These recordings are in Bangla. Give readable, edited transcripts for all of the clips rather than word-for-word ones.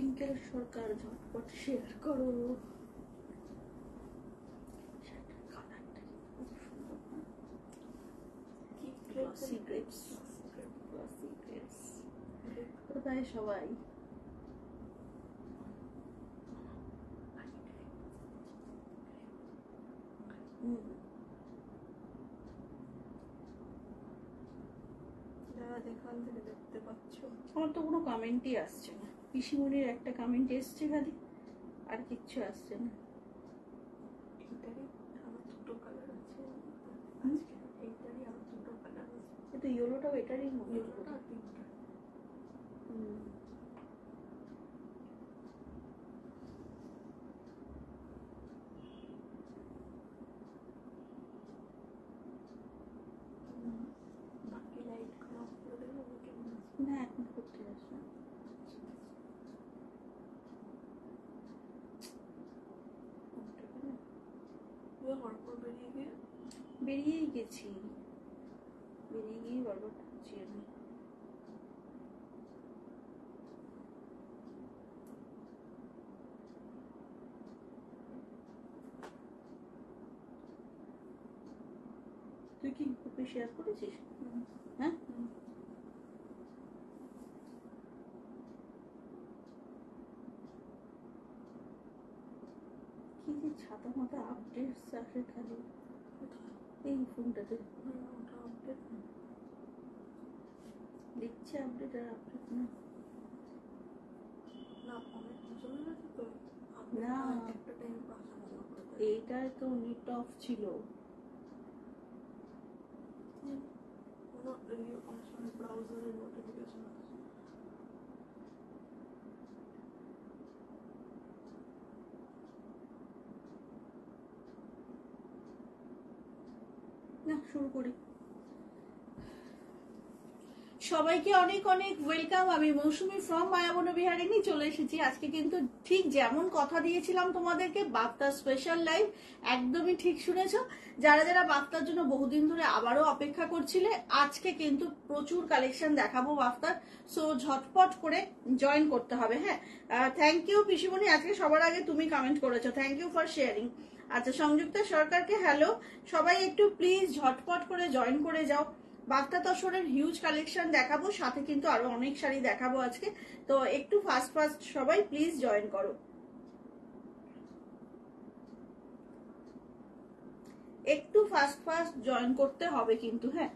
টুইঙ্কেল সরকার ঝটপট শেয়ার করো। কালারটা খুব সুন্দর, গ্লসি গ্রেপস, গ্লসি গ্রেপস। কোথায় সবাই? এখান থেকে দেখতে পাচ্ছ আমার তো কোনো কমেন্টই আসছে না। পিসিমণির একটা কমেন্ট এসছে খালি, আর কিচ্ছু আসছে না। এইটারই আমার দুটো কালার আছে, এইটারই আমার দুটো কালার আছে। কিন্তু ইয়েলোটাও এটারই মতো। ইয়েলোটা আর পিঙ্কটা। বাকি লাইটগুলো অফ করে দেবো কেমন আছে? না এখন করতে আসবে। বেরিয়েই গেছি, বেরিয়ে গিয়ে বারবার ঢুকছি আমি। তুই কি গ্রুপে শেয়ার করেছিস? হ্যাঁ, কি যে ছাতা মাথা আপডেটস আসে খালি এই ফোনটাতে। দেখছি আপডেট আর আপডেট না। না এইটাই তো নেট অফ ছিল। ব্রাউজারের নোটিফিকেশন না, শুরু করি। সবাইকে অনেক অনেক ওয়েলকাম। আমি মৌসুমী ফ্রম মায়াবন বিহারিণী চলে এসেছি আজকে, কিন্তু ঠিক যেমন কথা দিয়েছিলাম তোমাদেরকে, বাপ্তা স্পেশাল লাইভ। একদমই ঠিক শুনেছো। যারা যারা বাপ্তার জন্য বহুদিন ধরে আবারও অপেক্ষা করছিলে, আজকে কিন্তু প্রচুর কালেকশন দেখাবো বাপ্তার। সো ঝটপট করে জয়েন করতে হবে। হ্যাঁ, থ্যাংক ইউ পিসিমণি, আজকে সবার আগে তুমি কমেন্ট করেছো, থ্যাংক ইউ ফর শেয়ারিং। আচ্ছা, সংযুক্তা সরকারকে হ্যালো। সবাই একটু প্লিজ ঝটপট করে জয়েন করে যাও। বাপ্তা তসরের হিউজ কালেকশন দেখাবো, সাথে কিন্তু আরো অনেক শাড়ি দেখাবো আজকে। তো একটু ফাস্ট ফাস্ট সবাই প্লিজ জয়েন করো, একটু ফাস্ট ফাস্ট জয়েন করতে হবে কিন্তু। হ্যাঁ,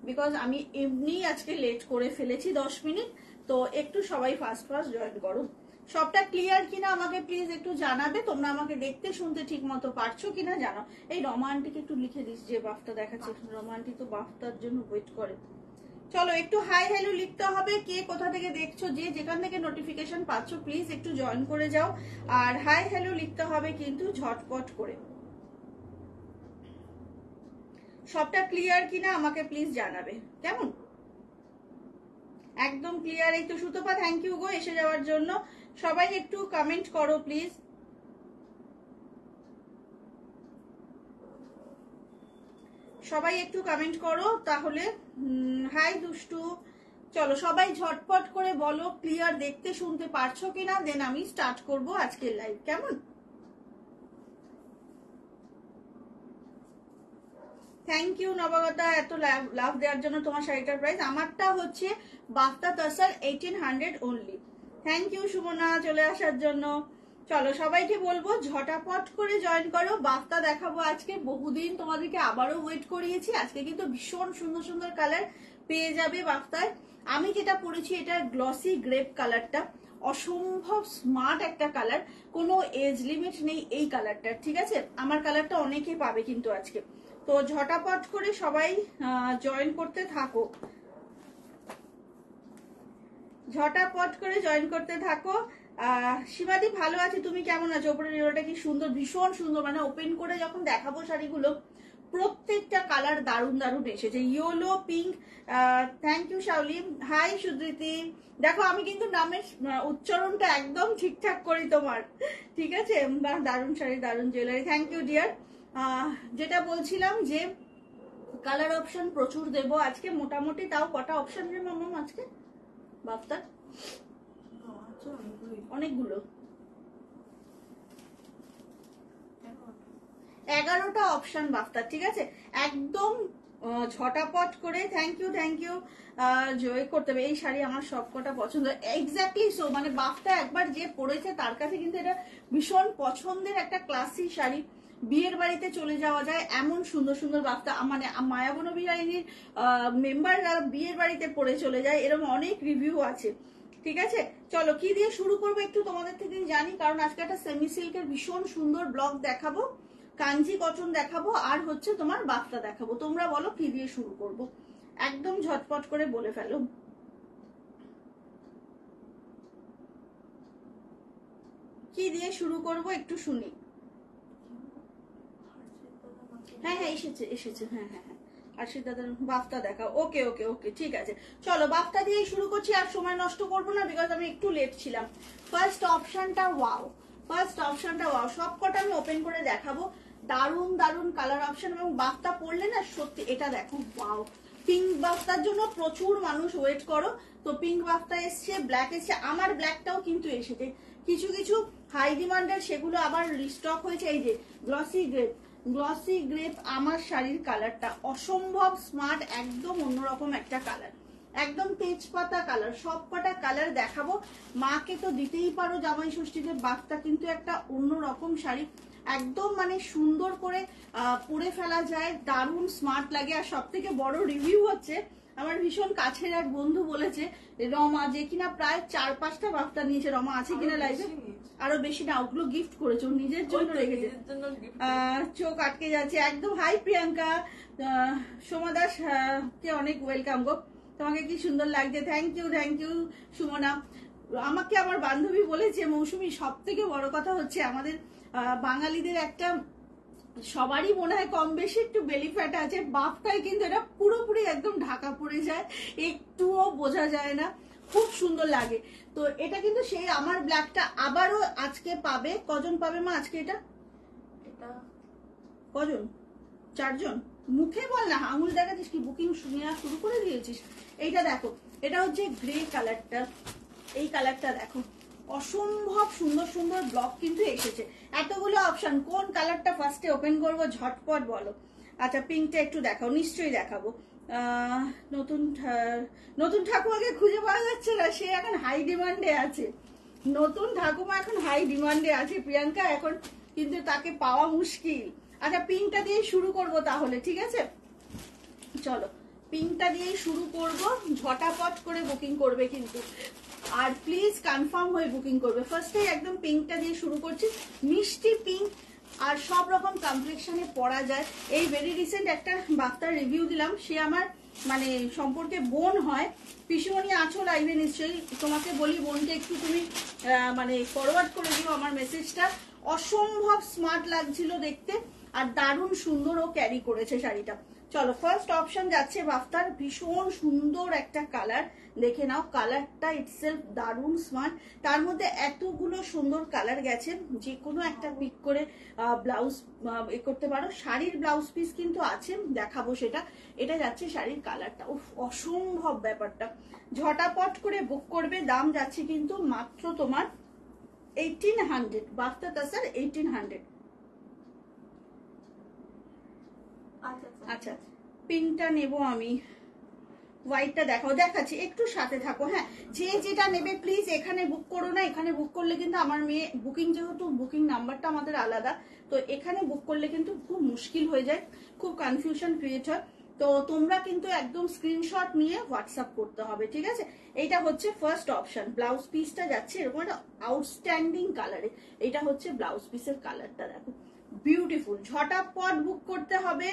বিকজ আমি এমনি আজকে লেট করে ফেলেছি 10 মিনিট। তো একটু সবাই ফাস্ট ফাস্ট জয়েন করো। সবটা ক্লিয়ার কিনা আমাকে প্লিজ একটু জানাবে। তোমরা আমাকে দেখতে শুনতে ঠিক মতো পারছো কিনা জানো। এই রোমান্টিক একটু লিখে দিস যে বাফটা দেখাচ্ছে। রোমান্টিক তো বাফটার জন্য ওয়েট করে। চলো একটু হাই হ্যালো লিখতে হবে। কে কোথা থেকে দেখছো, যে যেখান থেকে নোটিফিকেশন পাচ্ছ প্লিজ একটু জয়েন করে যাও। আর হাই হ্যালো লিখতে হবে কিন্তু ঝটপট করে। সবটা ক্লিয়ার কিনা আমাকে প্লিজ জানাবে, কেমন? একদম ক্লিয়ার। এই তো সুতপা, থ্যাংক ইউ গো এসে যাওয়ার জন্য। সবাই একটু কমেন্ট করো প্লিজ। সবাই একটু কমেন্ট করো তাহলে। হাই দুষ্টু। চলো সবাই ঝটপট করে বলো ক্লিয়ার দেখতে শুনতে পারছো কিনা, দেন আমি স্টার্ট করব আজকের লাইভ, কেমন? থ্যাংক ইউ নবাগতা, এত লাভ দেওয়ার জন্য। তোমার শাড়িটার প্রাইস আমারটা হচ্ছে বাফতা tussar 1800 only. Thank you Sumana চলে আসার জন্য। চলো সবাইকে বলবো ঝটাপট করে জয়েন করো। বাফতা দেখাবো আজকে, বহুদিন তোমাদেরকে আবারও ওয়েট করিয়েছি। আজকে কিন্তু ভীষণ সুন্দর সুন্দর কালার পেয়ে যাবে বাফতায়। আমি যেটা পরেছি এটা গ্লসি গ্রেপ কালারটা, অসম্ভব স্মার্ট একটা কালার, কোনো এজ লিমিট নেই এই কালারটার, ঠিক আছে? আমার কালারটা অনেকে পাবে কিন্তু আজকে। তো ঝটাপট করে সবাই জয়েন করতে থাকো, ঝটাপট করে জয়েন করতে থাকো। সীমাদি ভালো আছে, তুমি কেমন আছো? ওপরের ইয়েলোটা কি সুন্দর, ভীষণ সুন্দর। মানে ওপেন করে যখন দেখাবো শাড়িগুলো, প্রত্যেকটা কালার দারুণ দারুণ এসেছে। Yellow, pink. Thank you Shaoli. Hi Sudhriti. দেখো আমি কিন্তু নামের উচ্চারণটা একদম ঠিকঠাক করি তোমার, ঠিক আছে? দারুণ শাড়ি, দারুণ জুয়েলারি। Thank you deer. যেটা বলছিলাম যে কালার অপশন প্রচুর দেবো আজকে, মোটামুটি। তাও কটা অপশন রে মামাম আজকে বাফতার? আছে অনেকগুলোই। অনেকগুলো, 11টা অপশন বাফতার, ঠিক আছে? একদম ঝটাপট করে। থ্যাংক ইউ জয় করতে হবে। এই শাড়ি আমার সবকটা পছন্দ, এক্স্যাক্টলি সো, মানে বাফতা একবার যে পরেছে তার কাছে কিন্তু এটা ভীষণ পছন্দের একটা ক্লাসি শাড়ি। বিয়ের বাড়িতে চলে যাওয়া যায় এমন সুন্দর সুন্দর বাফতা, মানে মায়াবন বিহারিনীর মেম্বাররা বিয়ের বাড়িতে পরে চলে যায়, এরকম অনেক রিভিউ আছে। ঠিক আছে, চলো কি দিয়ে শুরু করবো একটু তোমাদের থেকে জানি, কারণ আজকে একটা সেমি সিল্কের ভীষণ সুন্দর ব্লগ দেখাবো, কাঞ্জি কটন দেখাবো, আর হচ্ছে তোমার বাফতা দেখাবো। তোমরা বলো কি দিয়ে শুরু করব, একদম ঝটপট করে বলে ফেলো। কি দিয়ে শুরু করব একটু শুনি। হ্যাঁ এসেছে হ্যাঁ আশিস দাদার বাফতা দেখা। ওকে ওকে ওকে ঠিক আছে, চলো বাফতা দিয়েই শুরু করছি, আর সময় নষ্ট করবো না, বিকজ আমি একটু লেট ছিলাম। ফার্স্ট অপশনটা ওয়াও, সবকটা আমি ওপেন করে দেখাবো। দারুন দারুন কালার অপশন, এবং বাফতা পরলে না সত্যি, এটা দেখো ওয়াও। পিঙ্ক বাফতার জন্য প্রচুর মানুষ ওয়েট করো, তো পিঙ্ক বাফতা এসছে, ব্ল্যাক এসছে, আমার ব্ল্যাকটাও কিন্তু এসেছে। কিছু কিছু হাই ডিমান্ডের সেগুলো আবার রিস্টক হয়েছে। এই যে গ্লসি গ্রেপ আমার শাড়ির কালারটা অসম্ভব স্মার্ট, একদম অন্যরকম একটা কালার, একদম তেজপাতা কালার। সবকটা কালার দেখাবো। মাকে তো দিতেই পারো জামাই ষষ্ঠীতে, বাফতা কিন্তু একটা অন্যরকম শাড়ি, একদম মানে সুন্দর করে পরে ফেলা যায়, দারুণ স্মার্ট লাগে। আর সব থেকে বড় রিভিউ হচ্ছে, আমার ভীষণ কাছের এক বন্ধু বলেছে, রমা যে কিনা প্রায় 4-5টা বাফতা নিয়েছে, রমা আছে কিনা লাইভে, আরো বেশি না, ওগুলো গিফট করেছে, ওর নিজের জন্য রেখেছে। চোখ আটকে যাচ্ছে একদম। হাই প্রিয়াঙ্কা, সোমা দাস কে অনেক ওয়েলকাম গো, তোমাকে কি সুন্দর লাগছে, থ্যাংক ইউ সুমনা। আমাকে আমার বান্ধবী বলেছে, মৌসুমী সব থেকে বড় কথা হচ্ছে আমাদের বাঙালিদের একটা, সবারই মনে হয় কম বেশি একটু বেলি ফ্যাট আছে, বাফটাই কিন্তু এটা পুরোপুরি একদম ঢাকা পড়ে যায়, একটুও বোঝা যায় না, খুব সুন্দর লাগে। তো এটা কিন্তু সেই আমার ব্ল্যাকটা আবারও আজকে পাবে। কজন পাবে মা আজকে এটা? কজন? 4 জন? মুখে বল না, আঙুল দেখাচ্ছিস কি, বুকিং নেওয়া শুরু করে দিয়েছিস। এইটা দেখো, এটা হচ্ছে গ্রে কালারটা, এই কালারটা দেখো, অসম্ভব সুন্দর সুন্দর ব্লক কিন্তু এসেছে, এতগুলো অপশন, কোন কালারটা ফার্স্টে ওপেন করবো ঝটপট বলো। আচ্ছা পিঙ্কটা একটু দেখাও, নিশ্চয়ই দেখাবো। নতুন ঠাকুমাকে খুঁজে পাওয়া যাচ্ছে না, সে এখন হাই ডিমান্ডে আছে, নতুন ঠাকুমা এখন হাই ডিমান্ডে আছে প্রিয়াঙ্কা, এখন কিন্তু তাকে পাওয়া মুশকিল। আচ্ছা পিঙ্কটা দিয়ে শুরু করব তাহলে, ঠিক আছে চলো পিঙ্কটা দিয়ে শুরু করব, ঝটাপট করে বুকিং করবে কিন্তু, আর প্লিজ কনফার্ম হয়ে বুকিং করবে। ফার্স্টে একদম পিঙ্কটা দিয়ে শুরু করছি, মিষ্টি পিঙ্ক, আর সব রকম কমপ্লেকশনে পরা যায়। এই ভেরি রিসেন্ট একটা বাফতার রিভিউ দিলাম, সে আমার মানে সম্পর্কে বোন হয়, পিসিমণি আছো লাইভে নিশ্চয়ই, তোমাকে বলি বোনকে একটু তুমি মানে ফরওয়ার্ড করে দিও আমার মেসেজটা। অসম্ভব স্মার্ট লাগছিল দেখতে, আর দারুণ সুন্দর ও ক্যারি করেছে শাড়িটা। চলো ফার্স্ট অপশন যাচ্ছে বাফতার, ভীষণ সুন্দর একটা কালার, দেখে নাও কালারটা ইটসেলফ দারুণ স্মার্ট, তার মধ্যে এতগুলো সুন্দর কালার গেছে, যে কোনো একটা পিক করে ব্লাউজ এ করতে পারো। শাড়ির ব্লাউজ পিস কিন্তু আছে, দেখাবো সেটা। এটা যাচ্ছে শাড়ির কালারটা, উফ অসম্ভব ব্যাপারটা, ঝটাপট করে বুক করবে। দাম যাচ্ছে কিন্তু মাত্র তোমার 1800, বাফতা তাসার 1800। আচ্ছা পিঙ্কটা নেবো আমি, হোয়াইটটা দেখাচ্ছি, একটু সাথে থাকো। হ্যাঁ যে যেটা নেবে প্লিজ এখানে বুক করো না, এখানে বুক করলে কিন্তু আমার মেয়ে বুকিং, যেহেতু বুকিং নাম্বারটা আমাদের আলাদা, তো এখানে বুক করলে কিন্তু খুব মুশকিল হয়ে যায়, খুব কনফিউশন ক্রিয়েট হয়। তো তোমরা কিন্তু একদম স্ক্রিনশট নিয়ে হোয়াটসঅ্যাপ করতে হবে, ঠিক আছে। এইটা হচ্ছে ফার্স্ট অপশন, ব্লাউজ পিসটা যাচ্ছে এরকম একটা আউটস্ট্যান্ডিং কালারে, এটা হচ্ছে ব্লাউজ পিসের কালারটা দেখো, বিউটিফুল। ঝটাপট বুক করতে হবে।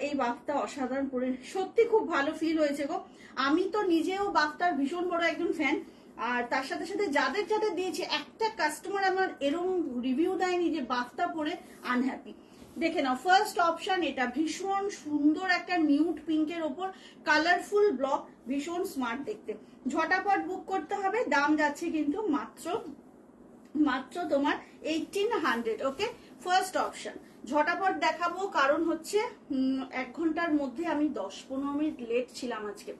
এই বাফটা অসাধারণ পরে, সত্যি খুব ভালো ফিল হয়েছে গো। আমি তো নিজেও বাফটার ভীষণ বড় একজন ফ্যান, আর তার সাথে সাথে যাদের যাদের দিয়েছে, একটা কাস্টমার আমার এরকম রিভিউ দেয়নি যে বাফটা পরে আনহ্যাপি। দেখে নাও ফার্স্ট অপশন, এটা ভীষণ সুন্দর একটা নিউড পিঙ্কের ওপর কালারফুল ব্লক, ভীষণ স্মার্ট দেখতে। ঝটাপট বুক করতে হবে, দাম যাচ্ছে কিন্তু মাত্র তোমার 1800। ওকে ফার্স্ট অপশন ঝটাপট দেখাবো, কারণ হচ্ছে 1 ঘন্টার মধ্যে আমি 10-15 মিনিট লেট ছিলাম আজকে,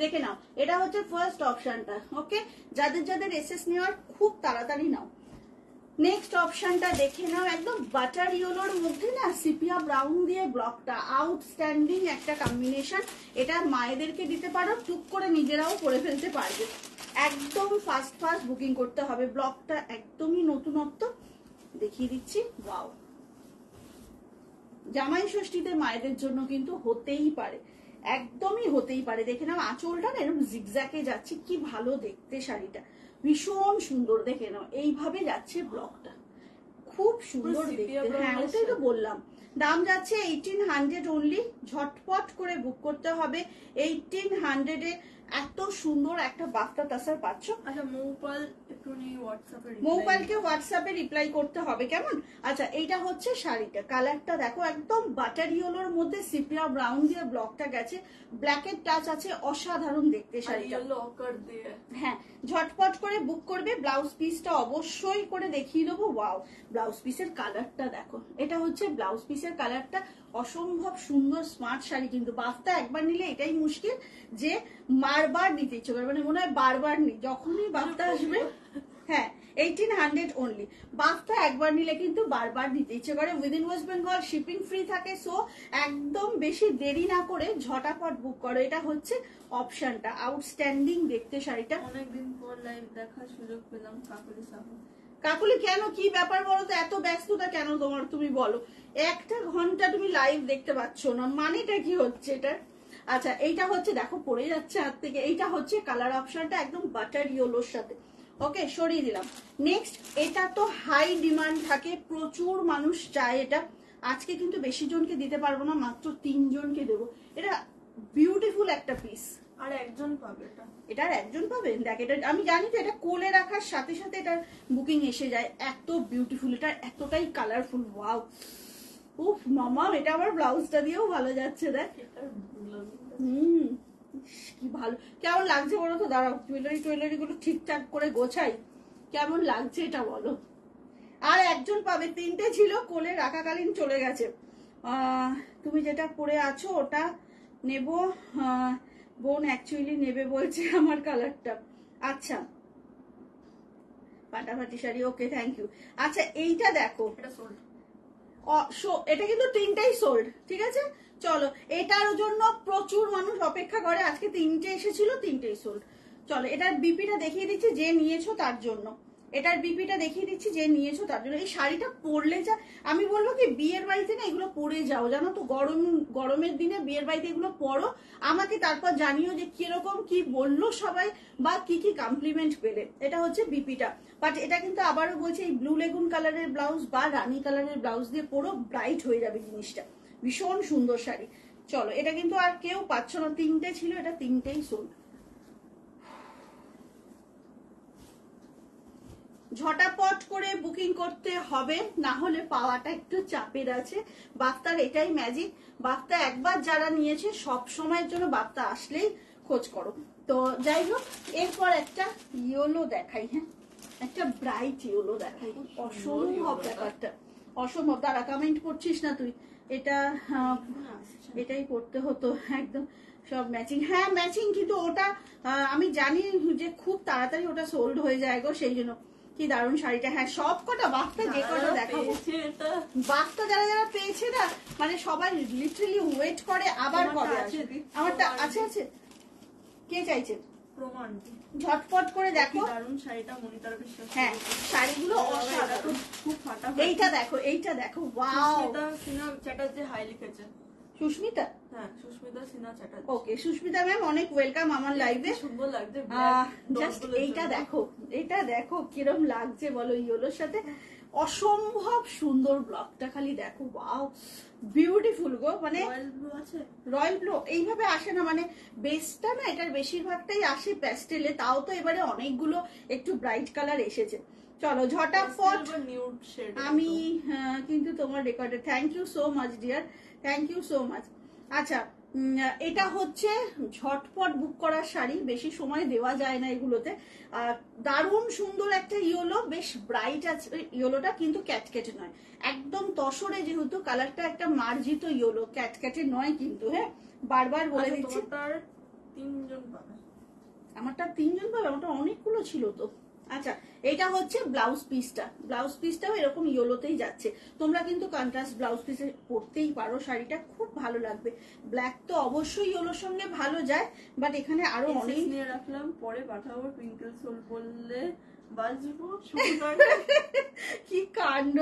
দেখে নাও, এটা হচ্ছে ফার্স্ট অপশনটা। ওকে, যাদের যাদের এসএস নেওয়ার খুব তাড়াতাড়ি নাও। নেক্সট অপশনটা দেখে নাও, একদম বাটার ইয়েলোর মধ্যে না সিপিয়া ব্রাউন দিয়ে ব্লকটা, আউটস্ট্যান্ডিং একটা কম্বিনেশন। এটা মায়েদেরকে দিতে পারো, টুক করে নিজেরাও করে ফেলতে পারবে। একদম ফাস্ট ফাস্ট বুকিং করতে হবে। ব্লকটা একদমই নতুনত্ব, দেখিয়ে দিচ্ছি। ওয়াও, জামাই ষষ্ঠীতে মায়েদের জন্য কিন্তু হতেই পারে, একদমই হতেই পারে। দেখে নাও আঁচলটা না এরকম জিগজ্যাকে যাচ্ছে, কি ভালো দেখতে শাড়িটা, ভীষণ সুন্দর। দেখে নাও এইভাবে যাচ্ছে ব্লকটা, খুব সুন্দর দেখতে। হ্যাঁ ওটাই তো বললাম। দাম যাচ্ছে 1800 অনলি, ঝটপট করে বুক করতে হবে। 1800 এ এত সুন্দর একটা বাফটা তাসার পাচ্ছ। আচ্ছা মৌপাল একটুখানি হোয়াটসঅ্যাপে মৌপালকে হোয়াটসঅ্যাপে রিপ্লাই করতে হবে, কেমন? আচ্ছা এইটা হচ্ছে শাড়িটা, কালারটা দেখো একদম বাটার ইয়েলোর মধ্যে সিপিয়া ব্রাউন দিয়ে ব্লকটা গেছে, ব্ল্যাকের টাচ আছে, অসাধারণ দেখতে শাড়িটা। হ্যাঁ ঝটপট করে বুক করবে। ব্লাউজ পিসটা অবশ্যই করে দেখিয়ে দেবো। ওয়াও, ব্লাউজ পিসের কালারটা দেখো, এটা হচ্ছে ব্লাউজ পিসের কালারটা, অসম্ভব সুন্দর স্মার্ট শাড়ি। কিন্তু বাফটা একবার নিলে এটাই মুশকিল যে বারবার নিতে ইচ্ছে করে, মানে মনে হয় বারবার নি, যখনই বাফটা আসবে। হ্যাঁ 1800 অনলি, বাফটা একবার নিলে কিন্তু বারবার নিতে ইচ্ছে করে। Within West Bengal shipping free থাকে। সো একদম বেশি দেরি না করে ঝটাপট বুক করো। এটা হচ্ছে অপশনটা, আউটস্ট্যান্ডিং দেখতে শাড়িটা। অনেকদিন পর লাইভ দেখার সুযোগ পেলাম কাকুলি সাহু। কাকুলি কেন, কি ব্যাপার বলো তো, এত ব্যস্ততা কেন তোমার তুমি বলো? একটা ঘন্টা তুমি লাইভ দেখতে পাচ্ছ না, মানেটা কি হচ্ছে এটা? আচ্ছা এইটা হচ্ছে দেখো পড়ে যাচ্ছে হাত থেকে, এইটা হচ্ছে কালার অপশনটা একদম বাটার ইয়েলোর সাথে। ওকে সরিয়ে দিলাম। নেক্সট, এটা তো হাই ডিমান্ড থাকে, প্রচুর মানুষ চায় এটা। আজকে কিন্তু বেশি জনকে দিতে পারবো না, মাত্র 3 জনকে দেবো। এটা বিউটিফুল একটা পিস। আর একজন পাবে এটা, এটার একজন পাবেন। দেখ এটা আমি জানি তো, এটা কোলে রাখার সাথে সাথে এটার বুকিং এসে যায়। এত বিউটিফুল, এটা এতটাই কালারফুল। ওয়াও, উফ মামা, এটা আমার ব্লাউজটা দিয়েও ভালো যাচ্ছে। দেখ কি ভালো, কেমন লাগছে বলো তো? দাঁড়াও জুয়েলারি গুলো ঠিকঠাক করে গোছাই, কেমন লাগছে এটা বলো। আর একজন পাবে, 3টে ছিল, কোলে রাখাকালীন চলে গেছে। তুমি যেটা পরে আছো ওটা নেব। বোন অ্যাকচুয়ালি নেবে বলছে আমার কালারটা। আচ্ছা ফাটাফাটি শাড়ি, ওকে থ্যাংক ইউ। আচ্ছা এইটা দেখো, এটা সোল্ড। এটা কিন্তু 3টাই সোল্ড, ঠিক আছে। চলো, এটার জন্য প্রচুর মানুষ অপেক্ষা করে। আজকে 3টে এসেছিল, 3টেই সোল্ড। চলো এটার বিপিটা দেখিয়ে দিচ্ছি যে নিয়েছো তার জন্য। এটার বিপিটা দেখিয়ে দিচ্ছি যে নিয়েছো তার জন্য। এই শাড়িটা পরলে যা, আমি বলবো কি বিয়ের বাড়িতে না এগুলো পরে যাও, জানো তো। গরমের দিনে বিয়ের বাড়িতে এগুলো পরো, আমাকে তারপর জানিও যে কিরকম কি বললো সবাই, বা কি কি কমপ্লিমেন্ট পেলে। এটা হচ্ছে বিপিটা। বাট এটা কিন্তু আবারও বলছি, এই ব্লু লেগুন কালারের ব্লাউজ বা রানী কালারের ব্লাউজ দিয়ে পরো, ব্রাইট হয়ে যাবে জিনিসটা। ভীষণ সুন্দর শাড়ি। চলো এটা কিন্তু আর কেউ পাচ্ছ না, 3টে ছিল, এটা 3টেই সোল্ড। ঝটাপট করে বুকিং করতে হবে, না হলে পাওয়াটা একটু চাপের আছে। বাফতার এটাই ম্যাজিক। বাফতা একবার যারা নিয়েছে সব সময়ের জন্য বাফতা আসলেই খোঁজ করো। তো যাই হোক, এরপর একটা ইয়েলো দেখাই। হ্যাঁ একটা ব্রাইট ইয়েলো দেখাই, অসম্ভব ব্যাপারটা, অসম্ভব। দাঁড়া, কমেন্ট করছিস না তুই? এটা এটাই করতে হতো একদম সব ম্যাচিং। হ্যাঁ ম্যাচিং, কিন্তু ওটা আমি জানি যে খুব তাড়াতাড়ি ওটা সোল্ড হয়ে যায় গো, সেই জন্য। কি দারুণ শাড়িটা। হ্যাঁ সব কটা বাফটা যে কটা দেখাবো, বাফটা যারা যারা পেয়েছে না, মানে সবাই লিটারালি ওয়েট করে আবার কবে আসবে। আমারটা আছে আছে, কে চাইছে প্রমাণ? ঝটপট করে দেখো। দারুণ শাড়িটা, মনিতার বিশ্বাস। হ্যাঁ শাড়িগুলো অসাধারণ। খুব ফাটা। এইটা দেখো, এইটা দেখো, ওয়াও। সুস্মিতা সিনহা চ্যাটার্জি হাই লিখেছে। সুস্মিতা, হ্যাঁ সুস্মিতা সিনহা চ্যাটার্জি। ওকে সুস্মিতা ম্যাম, অনেক ওয়েলকাম আমার লাইভে। সুন্দর লাগছে। জাস্ট এইটা দেখো, এটা দেখো কিরম লাগছে বলো ইয়েলোর সাথে। অসম্ভব সুন্দর ব্লকটা খালি দেখো, ওয়াও বিউটিফুল গো। মানে রয়্যাল ব্লু এইভাবে আসে না, মানে বেসটা না এটার বেশিরভাগটাই আসে প্যাস্টেলে, তাও তো এবারে অনেকগুলো একটু ব্রাইট কালার এসেছে। চলো ঝটাফট। আমি কিন্তু তোমার রেকর্ডে, thank you so much dear, thank you so much. আচ্ছা এটা হচ্ছে ঝটপট বুক করার শাড়ি, বেশি সময় দেওয়া যায় না এগুলোতে। দারুণ সুন্দর একটা ইয়েলো, বেশ ব্রাইট আছে ইয়েলোটা, কিন্তু ক্যাটকেটে নয়, একদম তসরে, যেহেতু কালারটা একটা মার্জিত ইয়েলো, ক্যাটকেটে নয় কিন্তু। হ্যাঁ বারবার বলে দিচ্ছি। তিনজন পাবে। আমারটা 3 জন পাবে, আমারটা অনেকগুলো ছিল তো। আচ্ছা, এটা হচ্ছে ব্লাউজ পিসটা। ব্লাউজ পিসটাও এরকম ইয়েলোতেই যাচ্ছে। তোমরা কিন্তু কন্ট্রাস্ট ব্লাউজ পিসে পরতেই পারো, শাড়িটা খুব ভালো লাগবে। ব্ল্যাক তো অবশ্যই ইয়েলোর সঙ্গে ভালো যায়, বাট এখানে আরো অনেক নিয়ে রাখলাম, পরে পাঠাবো। টুইঙ্কেল সোল বললে বাজবো। কি কাণ্ড!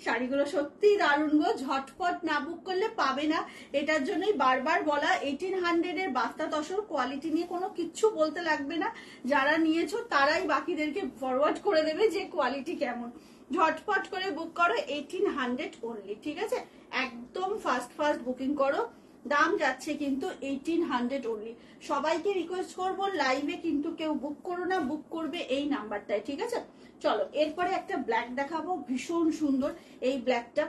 শাড়িগুলো সত্যি দারুণ গো। ঝটপট না বুক করলে পাবে না। এটার জন্যই বারবার বলা, 1800 এর বাস্তা তসর কোয়ালিটি নিয়ে কোনো কিচ্ছু বলতে লাগবে না। যারা নিয়েছো তারাই বাকিদেরকে ফরওয়ার্ড করে দেবে যে কোয়ালিটি কেমন। ঝটপট করে বুক করো, 1800 অনলি, ঠিক আছে? একদম ফাস্ট ফাস্ট বুকিং করো। দাম যাচ্ছে কিন্তু 1800 অনলি। সবাইকে রিকোয়েস্ট করবো, লাইভে কিন্তু কেউ বুক করো না, বুক করবে এই নাম্বারটায়, ঠিক আছে? চলো, এরপরে একটা ব্ল্যাক দেখাবো, ভীষণ সুন্দর এই ব্ল্যাকটা।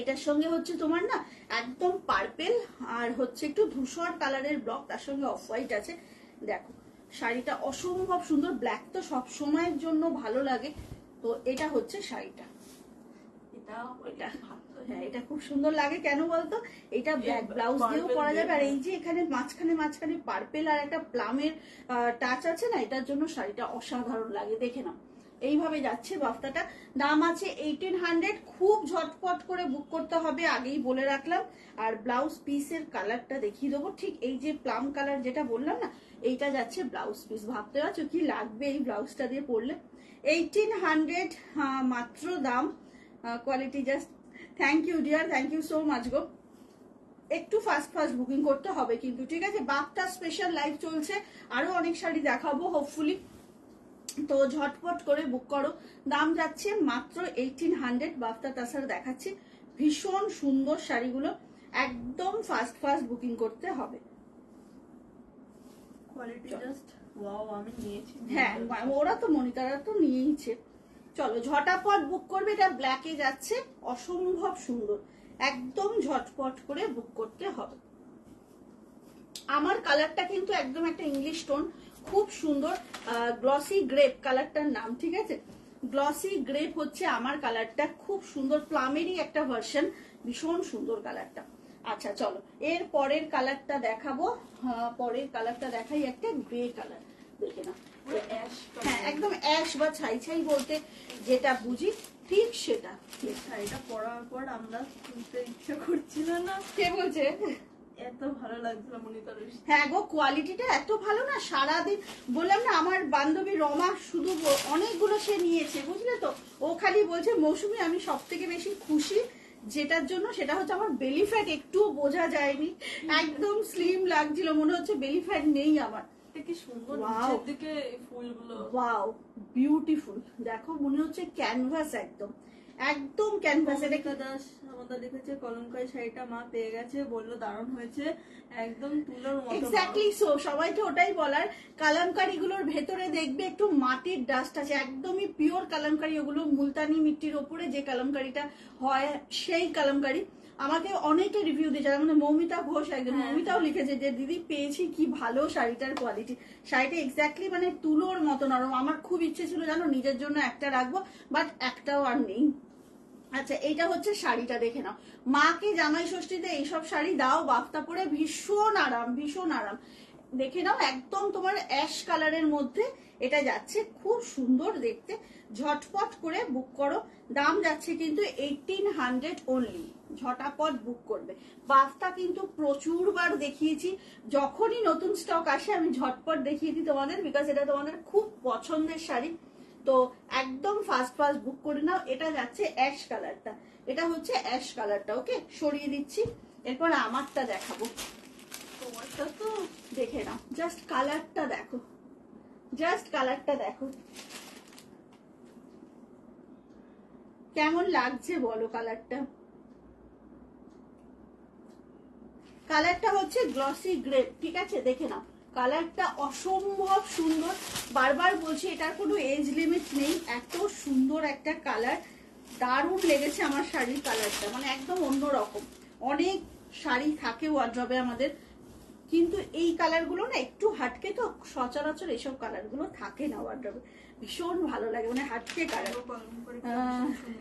এটার সঙ্গে হচ্ছে তোমার না একদম পার্পেল আর হচ্ছে একটু ধূসর কালারের ব্লক, তার সঙ্গে অফ হোয়াইট আছে। দেখো শাড়িটা অসম্ভব সুন্দর। ব্ল্যাক তো সব সময়ের জন্য ভালো লাগে। তো এটা হচ্ছে শাড়িটা। হ্যাঁ, এটা খুব সুন্দর লাগে। কেন বলতো? এটা ব্ল্যাক ব্লাউজ দিয়েও পরা যাবে, আর এই যে এখানে মাঝখানে মাঝখানে পার্পেল আর একটা প্লামের টাচ আছে না, এটার জন্য শাড়িটা অসাধারণ লাগে। দেখে নাও, এইভাবে যাচ্ছে বাফতাটা। দাম আছে 1800। খুব ঝটপট করে বুক করতে হবে, আগেই বলে রাখলাম। আর ব্লাউজ পিসের কালারটা দেখিয়ে দেবো, ঠিক এই যে প্লাম কালার যেটা বললাম না, এইটা যাচ্ছে ব্লাউজ পিস। ভাবতে পারছো কি লাগবে এই ব্লাউজটা দিয়ে পরলে? 1800 মাত্র দাম। Quality just thank you dear, thank you so much গো। একটু ফাস্ট ফাস্ট বুকিং করতে হবে কিন্তু, ঠিক আছে? বাফটা স্পেশাল লাইভ চলছে, আরো অনেক শাড়ি দেখাবো হোপফুলি। তো ঝটপট করে বুক করো। দাম যাচ্ছে মাত্র 1800। বাফতা তাছাড়া দেখাচ্ছি, ভীষণ সুন্দর শাড়িগুলো। একদম ফাস্ট ফাস্ট বুকিং করতে হবে। Quality just wow. আমি নিয়েছি। হ্যাঁ, ওরা তো মনিতারা তো নিয়েইছে। চলো ঝটাপট বুক করবে। এটা ব্ল্যাকে যাচ্ছে, অসম্ভব সুন্দর। একদম ঝটপট করে বুক করতে হবে। আমার কালারটা কিন্তু একদম একটা ইংলিশ টোন, খুব সুন্দর। গ্লসি গ্রেপ কালারটার নাম, ঠিক আছে? গ্লসি গ্রেপ হচ্ছে আমার কালারটা, খুব সুন্দর। প্লামেরই একটা ভার্সন, ভীষণ সুন্দর কালারটা। আচ্ছা চলো, এর পরের কালারটা দেখাবো। পরের কালারটা দেখাই, একটা গ্রে কালার। দেখে না, হ্যাঁ একদম অ্যাশ বা ছাই ছাই বলতে যেটা বুঝি, ঠিক সেটা। শাড়িটা পরার পর আমরা কিনতে ইচ্ছা করছিল না। কে বলছে? এত ভালো লাগছিল মনিতার। হ্যাঁ গো, কোয়ালিটিটা এত ভালো না, সারাদিন বললাম না, আমার বান্ধবী রমা শুধু অনেকগুলো সে নিয়েছে, বুঝলে তো? ও খালি বলছে মৌসুমী আমি সব থেকে বেশি খুশি যেটার জন্য, সেটা হচ্ছে আমার বেলি ফ্যাট একটুও বোঝা যায়নি। একদম স্লিম লাগছিল, মনে হচ্ছে বেলি ফ্যাট নেই আমার। কি সুন্দর নিচের দিকে ফুলগুলো, ওয়াও বিউটিফুল। দেখো মনে হচ্ছে ক্যানভাস, একদম একদম ক্যানভাস। এটা দাস আমাদের দেখেছে কলমকারী শাড়িটা মা পেয়ে গেছে, বললো দারুণ হয়েছে, একদম তুলোর মতো। এক্স্যাক্টলি সো, সবাইকে ওটাই বলার। কালামকারী গুলোর ভেতরে দেখবে একটু মাটির ডাস্ট আছে, একদমই পিওর কালামকারী। ওগুলো মুলতানি মিট্টির ওপরে যে কালামকারীটা হয় সেই কালামকারী। আমাকে অনেকে রিভিউ দিয়েছে, মানে মৌমিতা ঘোষ একজন, মৌমিতাও লিখেছে যে দিদি পেয়েছি, কি ভালো শাড়িটার কোয়ালিটি। শাড়িটা এক্স্যাক্টলি মানে তুলোর মতো নরম। আমার খুব ইচ্ছে ছিল জানো নিজের জন্য একটা রাখবো, বাট একটাও আর নেই। আচ্ছা, এইটা হচ্ছে শাড়িটা, দেখে নাও। মাকে জামাই ষষ্ঠীতে এইসব শাড়ি দাও, বাফতা পরে ভীষণ আরাম, ভীষণ আরাম। দেখে নাও, একদম তোমার অ্যাশ কালারের মধ্যে এটা যাচ্ছে, খুব সুন্দর দেখতে। ঝটপট করে বুক করো। দাম যাচ্ছে কিন্তু 1800 অনলি। ঝটাপট বুক করবে। বাফতা কিন্তু প্রচুর বার দেখিয়েছি, যখনই নতুন স্টক আসে আমি ঝটপট দেখিয়ে দিই তোমাদের, বিকজ এটা তোমাদের খুব পছন্দের শাড়ি। তো একদম ফাস্ট ফাস্ট বুক করে নাও। এটা যাচ্ছে অ্যাশ কালারটা, এটা হচ্ছে অ্যাশ কালারটা। ওকে, সরিয়ে দিচ্ছি। এরপর আমারটা দেখাবো। তোমারটা তো দেখে নাও, জাস্ট কালারটা দেখো, জাস্ট কালারটা দেখো কেমন লাগছে বলো। কালারটা কালারটা হচ্ছে গ্লসি গ্রে, ঠিক আছে? দেখে নাও, কালারটা অসম্ভব সুন্দর। বারবার বলছি এটার কোনো এজ লিমিট নেই, এত সুন্দর একটা কালার। দারুণ লেগেছে আমার শাড়ির কালারটা, মানে একদম অন্যরকম। অনেক শাড়ি থাকে ওয়ার্ড্রবে আমাদের, কিন্তু এই কালারগুলো না একটু হাটকে, তো সচরাচর এইসব কালারগুলো থাকে না ওয়ার্ড্রবে। ভীষণ ভালো লাগে, মানে হাটকে কালার।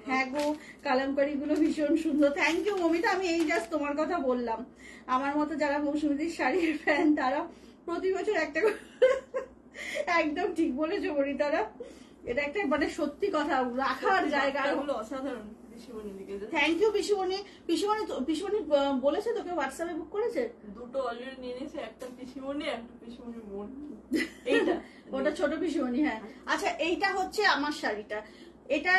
হ্যাঁ গো, কালামকারী গুলো ভীষণ সুন্দর। Thank you Mamita. আমি এই জাস্ট তোমার কথা বললাম, আমার মতো যারা মৌসুমীদের শাড়ির ফ্যান তারা প্রতি বছর একটা করে। একদম ঠিক বলেছো বনিতারা, এটা একটা মানে সত্যি কথা, রাখার জায়গা। অসাধারণ। থ্যাংক ইউ পিসিমণি। পিসিমণি বলেছে তোকে হোয়াটসঅ্যাপে বুক করেছে? দুটো অলরেডি নিয়ে নিয়েছে, একটা পিসিমণি একটা পিসিমণি বোন। এইটা ওটা ছোট পিসিমণি। হ্যাঁ আচ্ছা, এইটা হচ্ছে আমার শাড়িটা। এটা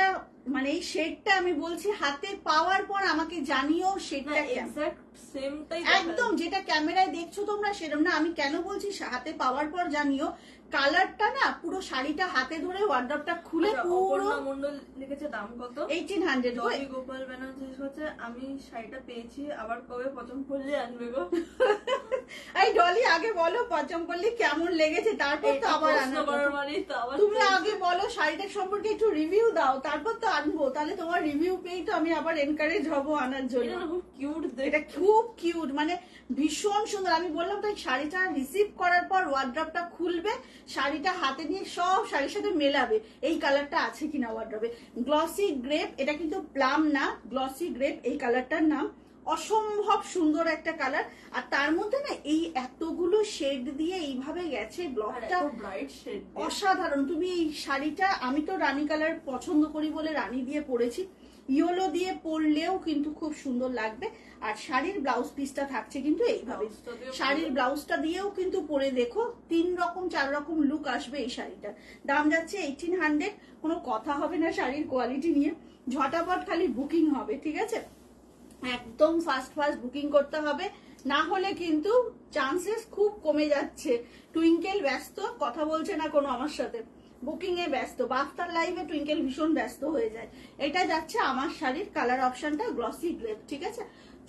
মানে এই শেডটা আমি বলছি, হাতে পাওয়ার পর আমাকে জানিও শেডটা এক্সাক্ট সেমটাই একদম যেটা ক্যামেরায় দেখছো তোমরা সেরকম না। আমি কেন বলছি হাতে পাওয়ার পর জানিও, কালারটা না পুরো শাড়িটা হাতে ধরে ওয়ার্ড্রপটা খুলে পুরো। মন্ডল লিখেছে দাম কত? 1800। ডলি গোপাল ব্যানার্জি হচ্ছে আমি শাড়িটা পেয়েছি, আবার কবে প্রথম পড়লে আসবে গো? এই ডলি আগে বলো পচমপল্লি কেমন লেগেছে, তারপর তো আবার আনবো। তুমি আগে বলো শাড়িটার সম্পর্কে একটু রিভিউ দাও, তারপর তো আনবো। তাহলে তোমার রিভিউ পেয়েই তো আমি আবার এনকারেজ হবো আনার জন্য। খুব কিউট, এটা খুব কিউট, মানে ভীষণ সুন্দর। আমি বললাম তাই, শাড়িটা রিসিভ করার পর ওয়ার্ড্রপটা খুলবে, শাড়িটা হাতে নিয়ে সব শাড়ির সাথে মেলাবে এই কালারটা আছে কিনা ওয়ার্ড্রপে। গ্লসি গ্রেপ, এটা কিন্তু প্লাম না, গ্লসি গ্রেপ এই কালারটার নাম। অসম্ভব সুন্দর একটা কালার, আর তার মধ্যে না এই এতগুলো শেড দিয়ে এইভাবে গেছে ব্লকটা, অসাধারণ। তুমি এই শাড়িটা, আমি তো রানী কালার পছন্দ করি বলে রানী দিয়ে পরেছি, ইয়েলো দিয়ে পরলেও কিন্তু খুব সুন্দর লাগবে। আর শাড়ির ব্লাউজ পিসটা থাকছে কিন্তু এইভাবে, শাড়ির ব্লাউজটা দিয়েও কিন্তু পরে দেখো 3 রকম 4 রকম লুক আসবে এই শাড়িটার। দাম যাচ্ছে 1800। কোনো কথা হবে না শাড়ির কোয়ালিটি নিয়ে, ঝটাপট খালি বুকিং হবে, ঠিক আছে? একদম ফাস্ট বুকিং করতে হবে, না হলে কিন্তু চান্সেস খুব কমে যাচ্ছে। টুইঙ্কেল ব্যস্ত, কথা বলছে না কোনো আমার সাথে, বুকিং এ ব্যস্ত। বাফতার লাইভে টুইঙ্কেল ভীষণ ব্যস্ত হয়ে যায়। এটা যাচ্ছে আমার শাড়ির কালার অপশনটা গ্লসি গ্রেপ, ঠিক আছে?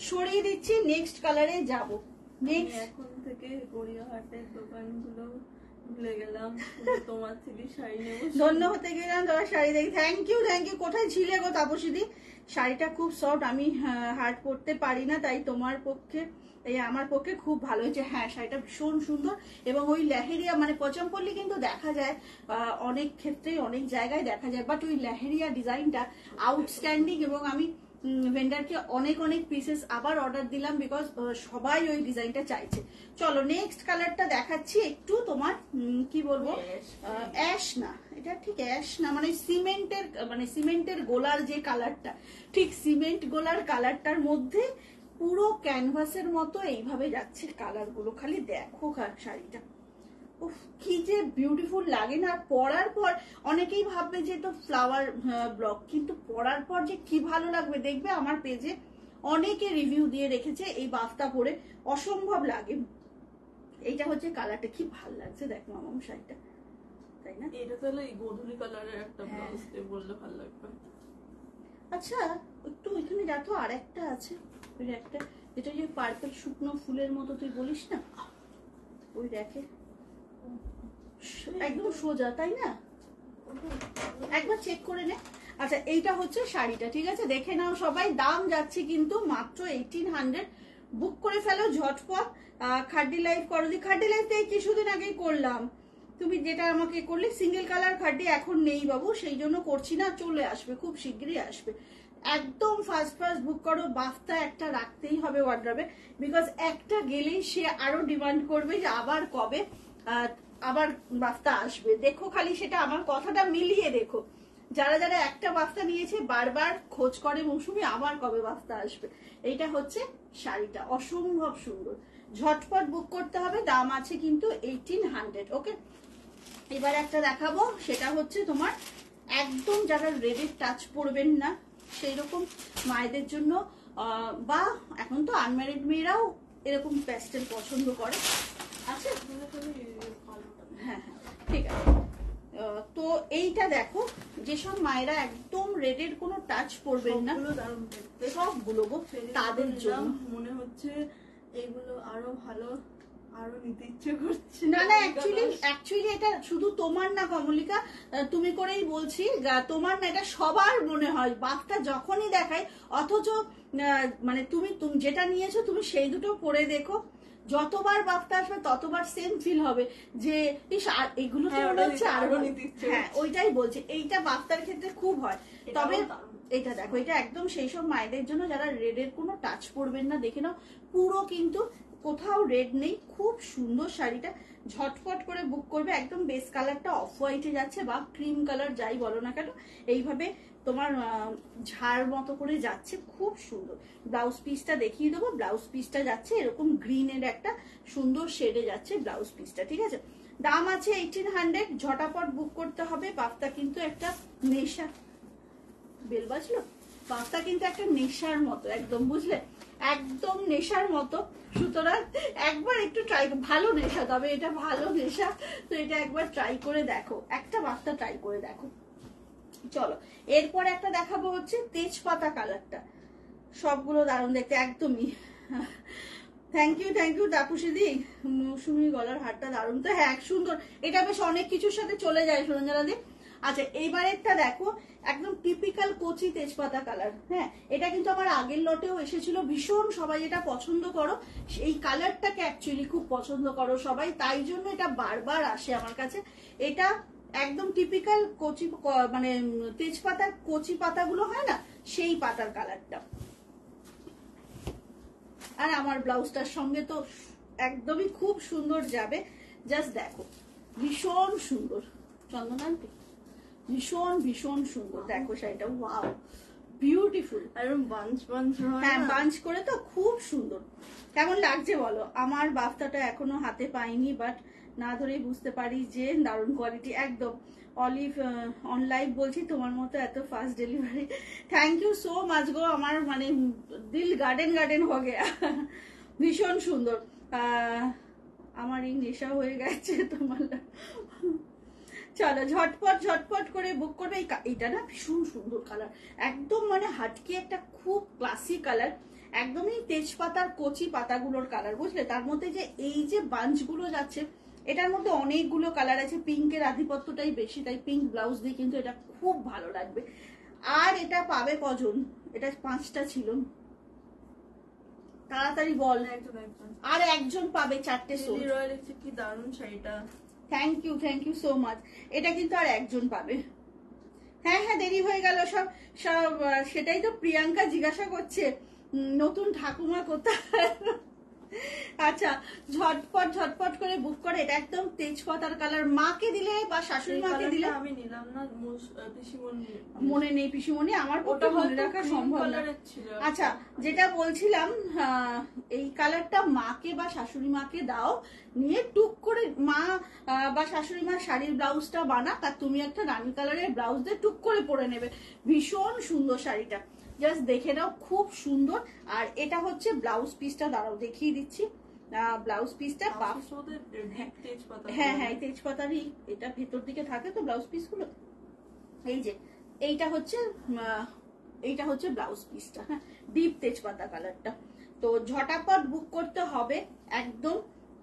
সরিয়ে দিচ্ছি, নেক্সট কালারে যাব। নেক্সট এখন থেকে গড়িয়াহাটের দোকানগুলো ভুলে গেলাম, তোমার থেকে শাড়ি নেবো। ধন্য হতে গেলাম তোমার শাড়ি দেখি। Thank you. কোথায় ছিলে গো তাপসীদি? শাড়িটা খুব সফট, আমি হার্ড পরতে পারি না, তাই তোমার পক্ষে এই আমার পক্ষে খুব ভালো হয়েছে। হ্যাঁ শাড়িটা ভীষণ সুন্দর, এবং ওই লেহেরিয়া মানে পচমপল্লি কিন্তু দেখা যায় অনেক ক্ষেত্রেই, অনেক জায়গায় দেখা যায়, বাট ওই লেহেরিয়া ডিজাইনটা আউটস্ট্যান্ডিং। এবং আমি ভেন্ডারকে অনেক পিসেস আবার অর্ডার দিলাম, বিকজ সবাই ওই ডিজাইনটা চাইছে। চলো নেক্সট কালারটা দেখাচ্ছি একটু তোমার, কি বলবো, অ্যাশ না, এটা ঠিক অ্যাশ না, মানে সিমেন্টের গোলার যে কালারটা, ঠিক সিমেন্ট গোলার কালারটার মধ্যে পুরো ক্যানভাসের মতো এইভাবে যাচ্ছে কালার গুলো। খালি দেখো শাড়িটা, কি যে বিউটিফুল লাগে না। পরার পর অনেকেই ভাববে যে তো ফ্লাওয়ার ব্লক, কিন্তু পরার পর যে কি ভালো লাগবে দেখবে। আমার পেজে অনেকে রিভিউ দিয়ে রেখেছে এই বাফতা পরে, অসম্ভব লাগে। এইটা হচ্ছে কালারটা, কি ভালো লাগছে দেখো আমার শাড়িটা, তাই না? এটা তাহলে গোধূলি কালারের একটা ব্লাউজ দিয়ে বললে ভালো লাগবে। আচ্ছা একটু ওইখানে দেখো, আর একটা আছে, ওই একটা যেটা যে পার্পল শুকনো ফুলের মতো তুই বলিস না, ওই দেখে একদম সোজা, তাই না? একবার চেক করে নে। আচ্ছা এইটা হচ্ছে শাড়িটা, ঠিক আছে? দেখে নাও সবাই। দাম যাচ্ছে কিন্তু মাত্র 1800। বুক করে ফেলো ঝটপট। খাড্ডি লাইভ করো, খাড্ডি লাইভ তো এই কিছুদিন আগেই করলাম। তুমি যেটা আমাকে করলে সিঙ্গেল কালার খাড্ডি এখন নেই বাবু, সেই জন্য করছি না, চলে আসবে, খুব শীঘ্রই আসবে। একদম ফার্স্ট বুক করো। বাফতা একটা রাখতেই হবে ওয়ার্ড্রবে, বিকজ একটা গেলেই সে আরো ডিমান্ড করবে যে আবার কবে আবার বাফতা আসবে। দেখো খালি সেটা, আমার কথাটা মিলিয়ে দেখো। যারা যারা একটা বাফতা নিয়েছে বারবার খোঁজ করে মৌসুমি আবার কবে বাফতা আসবে। এইটা হচ্ছে শাড়িটা, অসম্ভব সুন্দর। ঝটপট বুক করতে হবে, দাম আছে কিন্তু 1800। ওকে, এবার একটা দেখাবো, সেটা হচ্ছে তোমার একদম যারা রেডের টাচ পড়বেন না সেই রকম মায়েদের জন্য, বা এখন তো আনম্যারিড মেয়েরাও এরকম প্যাস্টেল পছন্দ করে। আচ্ছা হ্যাঁ ঠিক আছে। তো এইটা দেখো, যেসব মায়েরা একদম রেডের কোনো টাচ পড়বেন না, সবগুলো তাদের জন্য মনে হচ্ছে এইগুলো আরো ভালো, আরো নিতে ইচ্ছে করছে। না অ্যাকচুয়ালি এটা শুধু তোমার না কমলিকা, তুমি করেই বলছি, তোমার না, এটা সবার মনে হয় বাফটা যখনই দেখায়। অথচ মানে তুমি যেটা নিয়েছো তুমি সেই দুটো পরে দেখো, যতবার বাফটা আসবে ততবার সেম ফিল হবে যে এগুলো হচ্ছে আরো নিতে ইচ্ছে। হ্যাঁ ওইটাই বলছি, এইটা বাফতার ক্ষেত্রে খুব হয়। তবে এটা দেখো, এটা একদম সেই সব মায়েদের জন্য যারা রেডের কোনো টাচ পড়বেন না। দেখে নাও পুরো কিন্তু কোথাও রেড নেই, খুব সুন্দর শাড়িটা, ঝটপট করে বুক করবে। একদম বেস কালারটা অফ হোয়াইটে যাচ্ছে বা ক্রিম কালার যাই বলো না কেন, এইভাবে তোমার ঝাড় মতো করে যাচ্ছে, খুব সুন্দর। ব্লাউজ পিসটা দেখিয়ে দেবো। ব্লাউজ পিসটা যাচ্ছে এরকম গ্রিনের একটা সুন্দর শেডে যাচ্ছে ব্লাউজ পিসটা, ঠিক আছে। দাম আছে 1800, ঝটাপট বুক করতে হবে। বাফতা কিন্তু একটা নেশা, বেল বাজলো, বাফতা কিন্তু একটা নেশার মতো, একদম বুঝলে, একদম নেশার মতো। সুতরাং একবার একটু ট্রাই, ভালো নেশা, তবে এটা ভালো নেশা, তো এটা একবার ট্রাই করে দেখো, একটা বাফতা ট্রাই করে দেখো। চলো এরপর একটা দেখাবো হচ্ছে তেজপাতা কালারটা, সবগুলো দারুণ দেখতে একদমই। থ্যাংক ইউ তাপুসিদি, মৌসুমি গলার হারটা দারুণ তো, হ্যাঁ সুন্দর, এটা বেশ অনেক কিছুর সাথে চলে যায় সুরঞ্জনা দি। আচ্ছা এইবারেরটা দেখো, একদম টিপিক্যাল কচি তেজপাতা কালার। হ্যাঁ এটা কিন্তু আমার আগের লটেও এসেছিল, ভীষণ সবাই এটা পছন্দ করো, এই কালারটাকে অ্যাকচুয়ালি খুব পছন্দ করো সবাই, তাই জন্য এটা বারবার আসে আমার কাছে। এটা একদম টিপিক্যাল কচি, মানে তেজপাতার কচি পাতাগুলো হয় না, সেই পাতার কালারটা। আর আমার ব্লাউজটার সঙ্গে তো একদমই খুব সুন্দর যাবে, জাস্ট দেখো, ভীষণ সুন্দর চন্দনান্টি, ভীষণ ভীষণ সুন্দর। দেখো শাড়িটা, ওয়াও বিউটিফুল, হ্যাঁ বাঞ্চ করে তো খুব সুন্দর। কেমন লাগছে বলো? আমার বাফতাটা এখনো হাতে পাইনি, বাট না ধরেই বুঝতে পারি যে দারুণ কোয়ালিটি, একদম। অলিভ অন লাইভ বলছি, তোমার মতো এত fast delivery, thank you so much গো, আমার মানে দিল গার্ডেন গার্ডেন হয়ে গেয়া, ভীষণ সুন্দর। আমার এই নেশা হয়ে গেছে তোমার। চলো ঝটপট ঝটপট করে বুক করবে। এটা না ভীষণ সুন্দর কালার, একদম মানে হাটকি একটা খুব ক্লাসি কালার, একদমই তেজপাতার কচি পাতাগুলোর কালার, বুঝলে। তার মধ্যে যে এই যে বাঞ্চগুলো যাচ্ছে, এটার মধ্যে অনেকগুলো কালার আছে, পিঙ্কের আধিপত্যটাই বেশি, তাই পিঙ্ক ব্লাউজ দিয়ে কিন্তু এটা খুব ভালো লাগবে। আর এটা পাবে কজন? এটা 5টা ছিল, তাড়াতাড়ি বল। আর একজন পাবে, 4টে সোল। কি দারুণ শাড়িটা, থ্যাংক ইউ সো মাচ। এটা কিন্তু আর একজন পাবে। হ্যাঁ হ্যাঁ দেরি হয়ে গেল সব সব, সেটাই তো প্রিয়াঙ্কা জিজ্ঞাসা করছে নতুন ঠাকুমা কোথায়। আচ্ছা ঝটপট ঝটপট করে বুক করে। এটা একদম তেজপাতার কালার, মাকে দিলে বা শাশুড়ি মাকে দিলে, আমি নিলাম না, পিসিমণি মনে নেই পিসিমণি, আমার পক্ষে মনে রাখা সম্ভব না। আচ্ছা যেটা বলছিলাম, এই কালারটা মাকে বা শাশুড়ি মাকে দাও, নিয়ে টুক করে মা বা শাশুড়ি মা শাড়ির ব্লাউজটা বানাক, আর তুমি একটা রানী কালারের ব্লাউজ দিয়ে টুক করে পরে নেবে, ভীষণ সুন্দর শাড়িটা, জাস্ট দেখে নাও, খুব সুন্দর। আর এটা হচ্ছে ব্লাউজ পিসটা, দাঁড়াও দেখিয়ে দিচ্ছি। ব্লাউজ পিসটা হ্যাঁ হ্যাঁ তেজপাতারই, এটা ভেতর দিকে থাকে তো ব্লাউজ পিস গুলো, এই যে এইটা হচ্ছে ব্লাউজ পিসটা, হ্যাঁ ডিপ তেজপাতা কালারটা। তো ঝটাপট বুক করতে হবে একদম,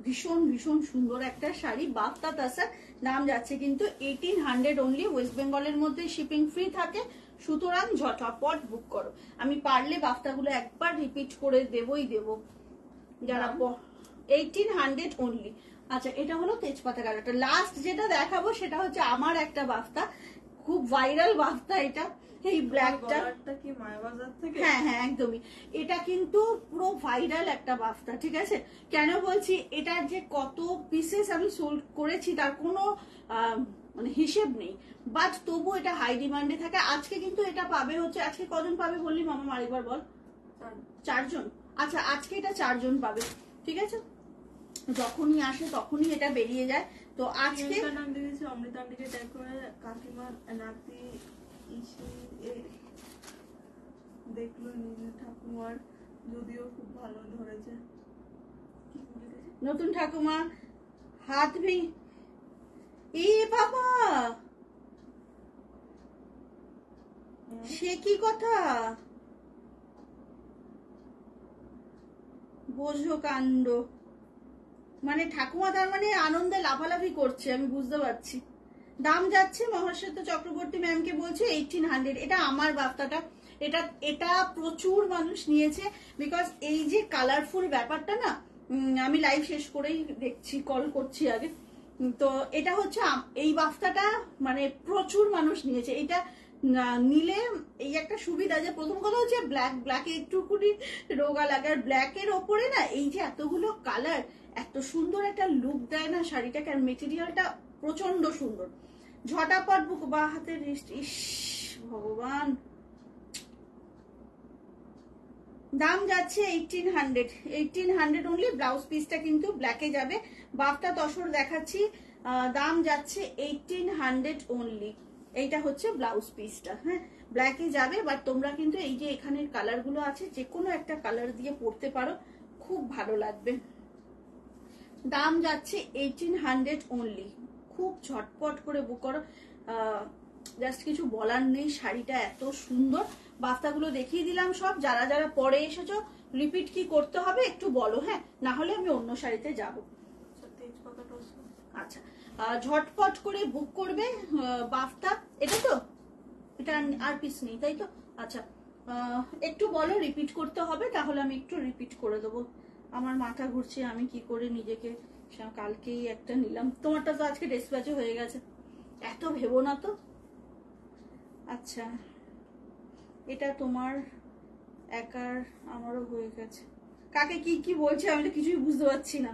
ভীষণ ভীষণ সুন্দর একটা শাড়ি, বাফতা তাসার। দাম যাচ্ছে কিন্তু 1800 অনলি, ওয়েস্ট বেঙ্গলের মধ্যে শিপিং ফ্রি থাকে, সুতরাং ঝটাপট বুক করো। আমি পারলে বাফতাগুলো একবার রিপিট করে দেবই দেব, যারা 1800 অনলি। আচ্ছা এটা হলো তেজপাতা কালারটা। লাস্ট যেটা দেখাবো সেটা হচ্ছে আমার একটা বাফতা, খুব ভাইরাল বাফতা এটা, এই ব্ল্যাকটা কি মায়াবাজার থেকে, হ্যাঁ হ্যাঁ একদমই, এটা কিন্তু পুরো ভাইরাল একটা বাফতা, ঠিক আছে। কেন বলছি, এটার যে কত পিসেস আমি সোল্ড করেছি তার কোনো মানে হিসেব নেই, বাট তবু এটা হাই ডিমান্ডে থাকে। আজকে কিন্তু এটা পাবে হচ্ছে, আজকে কজন পাবে বললি মামা, আরেকবার বল। 4 জন। আচ্ছা আজকে এটা 4 জন পাবে, ঠিক আছে, যখনই আসে তখনই এটা বেরিয়ে যায়। তো আজকে অমৃতা আন্টিকে ট্যাগ করে কাকিমা নাতি দেখলো নিজের ঠাকুমার, যদিও খুব ভালো ধরেছে। নতুন ঠাকুমা হাত ভেঙে, এ বাবা সে কি কথা, বোঝো কাণ্ড, মানে ঠাকুমা তার মানে আনন্দে লাফালাফি করছে, আমি বুঝতে পারছি। দাম যাচ্ছে মহাশ্বেত চক্রবর্তী ম্যামকে বলছে 1800। এটা আমার বাফতাটা, এটা প্রচুর মানুষ নিয়েছে, বিকজ এই যে কালারফুল ব্যাপারটা না, আমি লাইভ শেষ করেই দেখছি, কল করছি আগে। তো এটা হচ্ছে এই বাফতাটা মানে প্রচুর মানুষ নিয়েছে, এটা নিলে এই একটা সুবিধা যে প্রথম কথা হচ্ছে ব্ল্যাকে একটুকুনি রোগা লাগে, আর ব্ল্যাকের ওপরে না এই যে এতগুলো কালার এত সুন্দর একটা লুক দেয় না শাড়িটাকে, আর মেটেরিয়ালটা প্রচন্ড সুন্দর। ঝটাপট বুক বা হাতের রিস্ট, ইস ভগবান। দাম যাচ্ছে 1800 অনলি। ব্লাউজ পিসটা কিন্তু ব্ল্যাকে যাবে, বাফটা তসর দেখাচ্ছি। দাম যাচ্ছে 1800 অনলি। এইটা হচ্ছে ব্লাউজ পিসটা, হ্যাঁ ব্ল্যাকে যাবে। বাট তোমরা কিন্তু এই যে এখানের কালার গুলো আছে যে কোনো একটা কালার দিয়ে পরতে পারো, খুব ভালো লাগবে। দাম যাচ্ছে 1800 অনলি। খুব ঝটপট করে বুক করো, জাস্ট কিছু বলার নেই, শাড়িটা এত সুন্দর। বাফতাগুলো দেখিয়ে দিলাম সব। যারা যারা পরে এসেছো রিপিট কি করতে হবে একটু বলো, হ্যাঁ না হলে আমি অন্য শাড়িতে যাব। আচ্ছা ঝটপট করে বুক করবে বাফতা। এটা তো, এটা আর পিস নেই তাই তো? আচ্ছা একটু বলো রিপিট করতে হবে, তাহলে আমি একটু রিপিট করে দেবো। আমার মাথা ঘুরছে আমি কি করে নিজেকে, কালকেই একটা নিলাম, তোমারটা তো আজকে ডিসপ্যাচও হয়ে গেছে, এত ভেবো না তো। আচ্ছা এটা তোমার একার, আমারও হয়ে গেছে। কাকে কি কি বলছে আমি তো কিছুই বুঝতে পারছি না।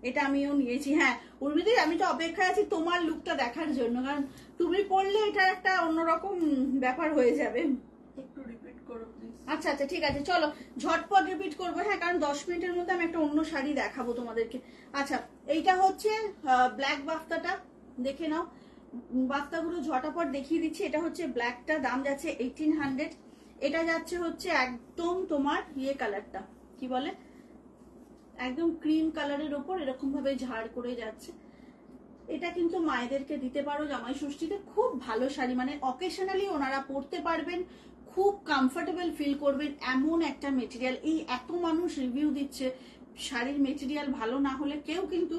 এটা আমিও নিয়েছি। হ্যাঁ উর্মিদি আমি তো অপেক্ষায় আছি তোমার লুকটা দেখার জন্য, কারণ তুমি পড়লে এটা একটা অন্যরকম ব্যাপার হয়ে যাবে। একটু রিপিট করো প্লিজ। আচ্ছা আচ্ছা ঠিক আছে, চলো ঝটপট রিপিট করবো, হ্যাঁ কারণ 10 মিনিটের মধ্যে আমি একটা অন্য শাড়ি দেখাবো তোমাদেরকে। আচ্ছা এইটা হচ্ছে ব্ল্যাক বাফতাটা, দেখে নাও। বাফতাগুলো ঝটাপট দেখিয়ে দিচ্ছি। এটা হচ্ছে ব্ল্যাকটা, দাম যাচ্ছে 1800। এটা যাচ্ছে হচ্ছে একদম তোমার ইয়ে কালারটা, কি বলে, একদম ক্রিম কালারের ওপর এরকম ভাবে ঝাড় করে যাচ্ছে। এটা কিন্তু মায়েদেরকে দিতে পারো জামাই ষষ্ঠীতে, খুব ভালো শাড়ি, মানে অকেশনালি ওনারা পরতে পারবেন, খুব কমফোর্টেবল ফিল করবেন এমন একটা মেটেরিয়াল। এই এত মানুষ রিভিউ দিচ্ছে, শাড়ির মেটেরিয়াল ভালো না হলে কেউ কিন্তু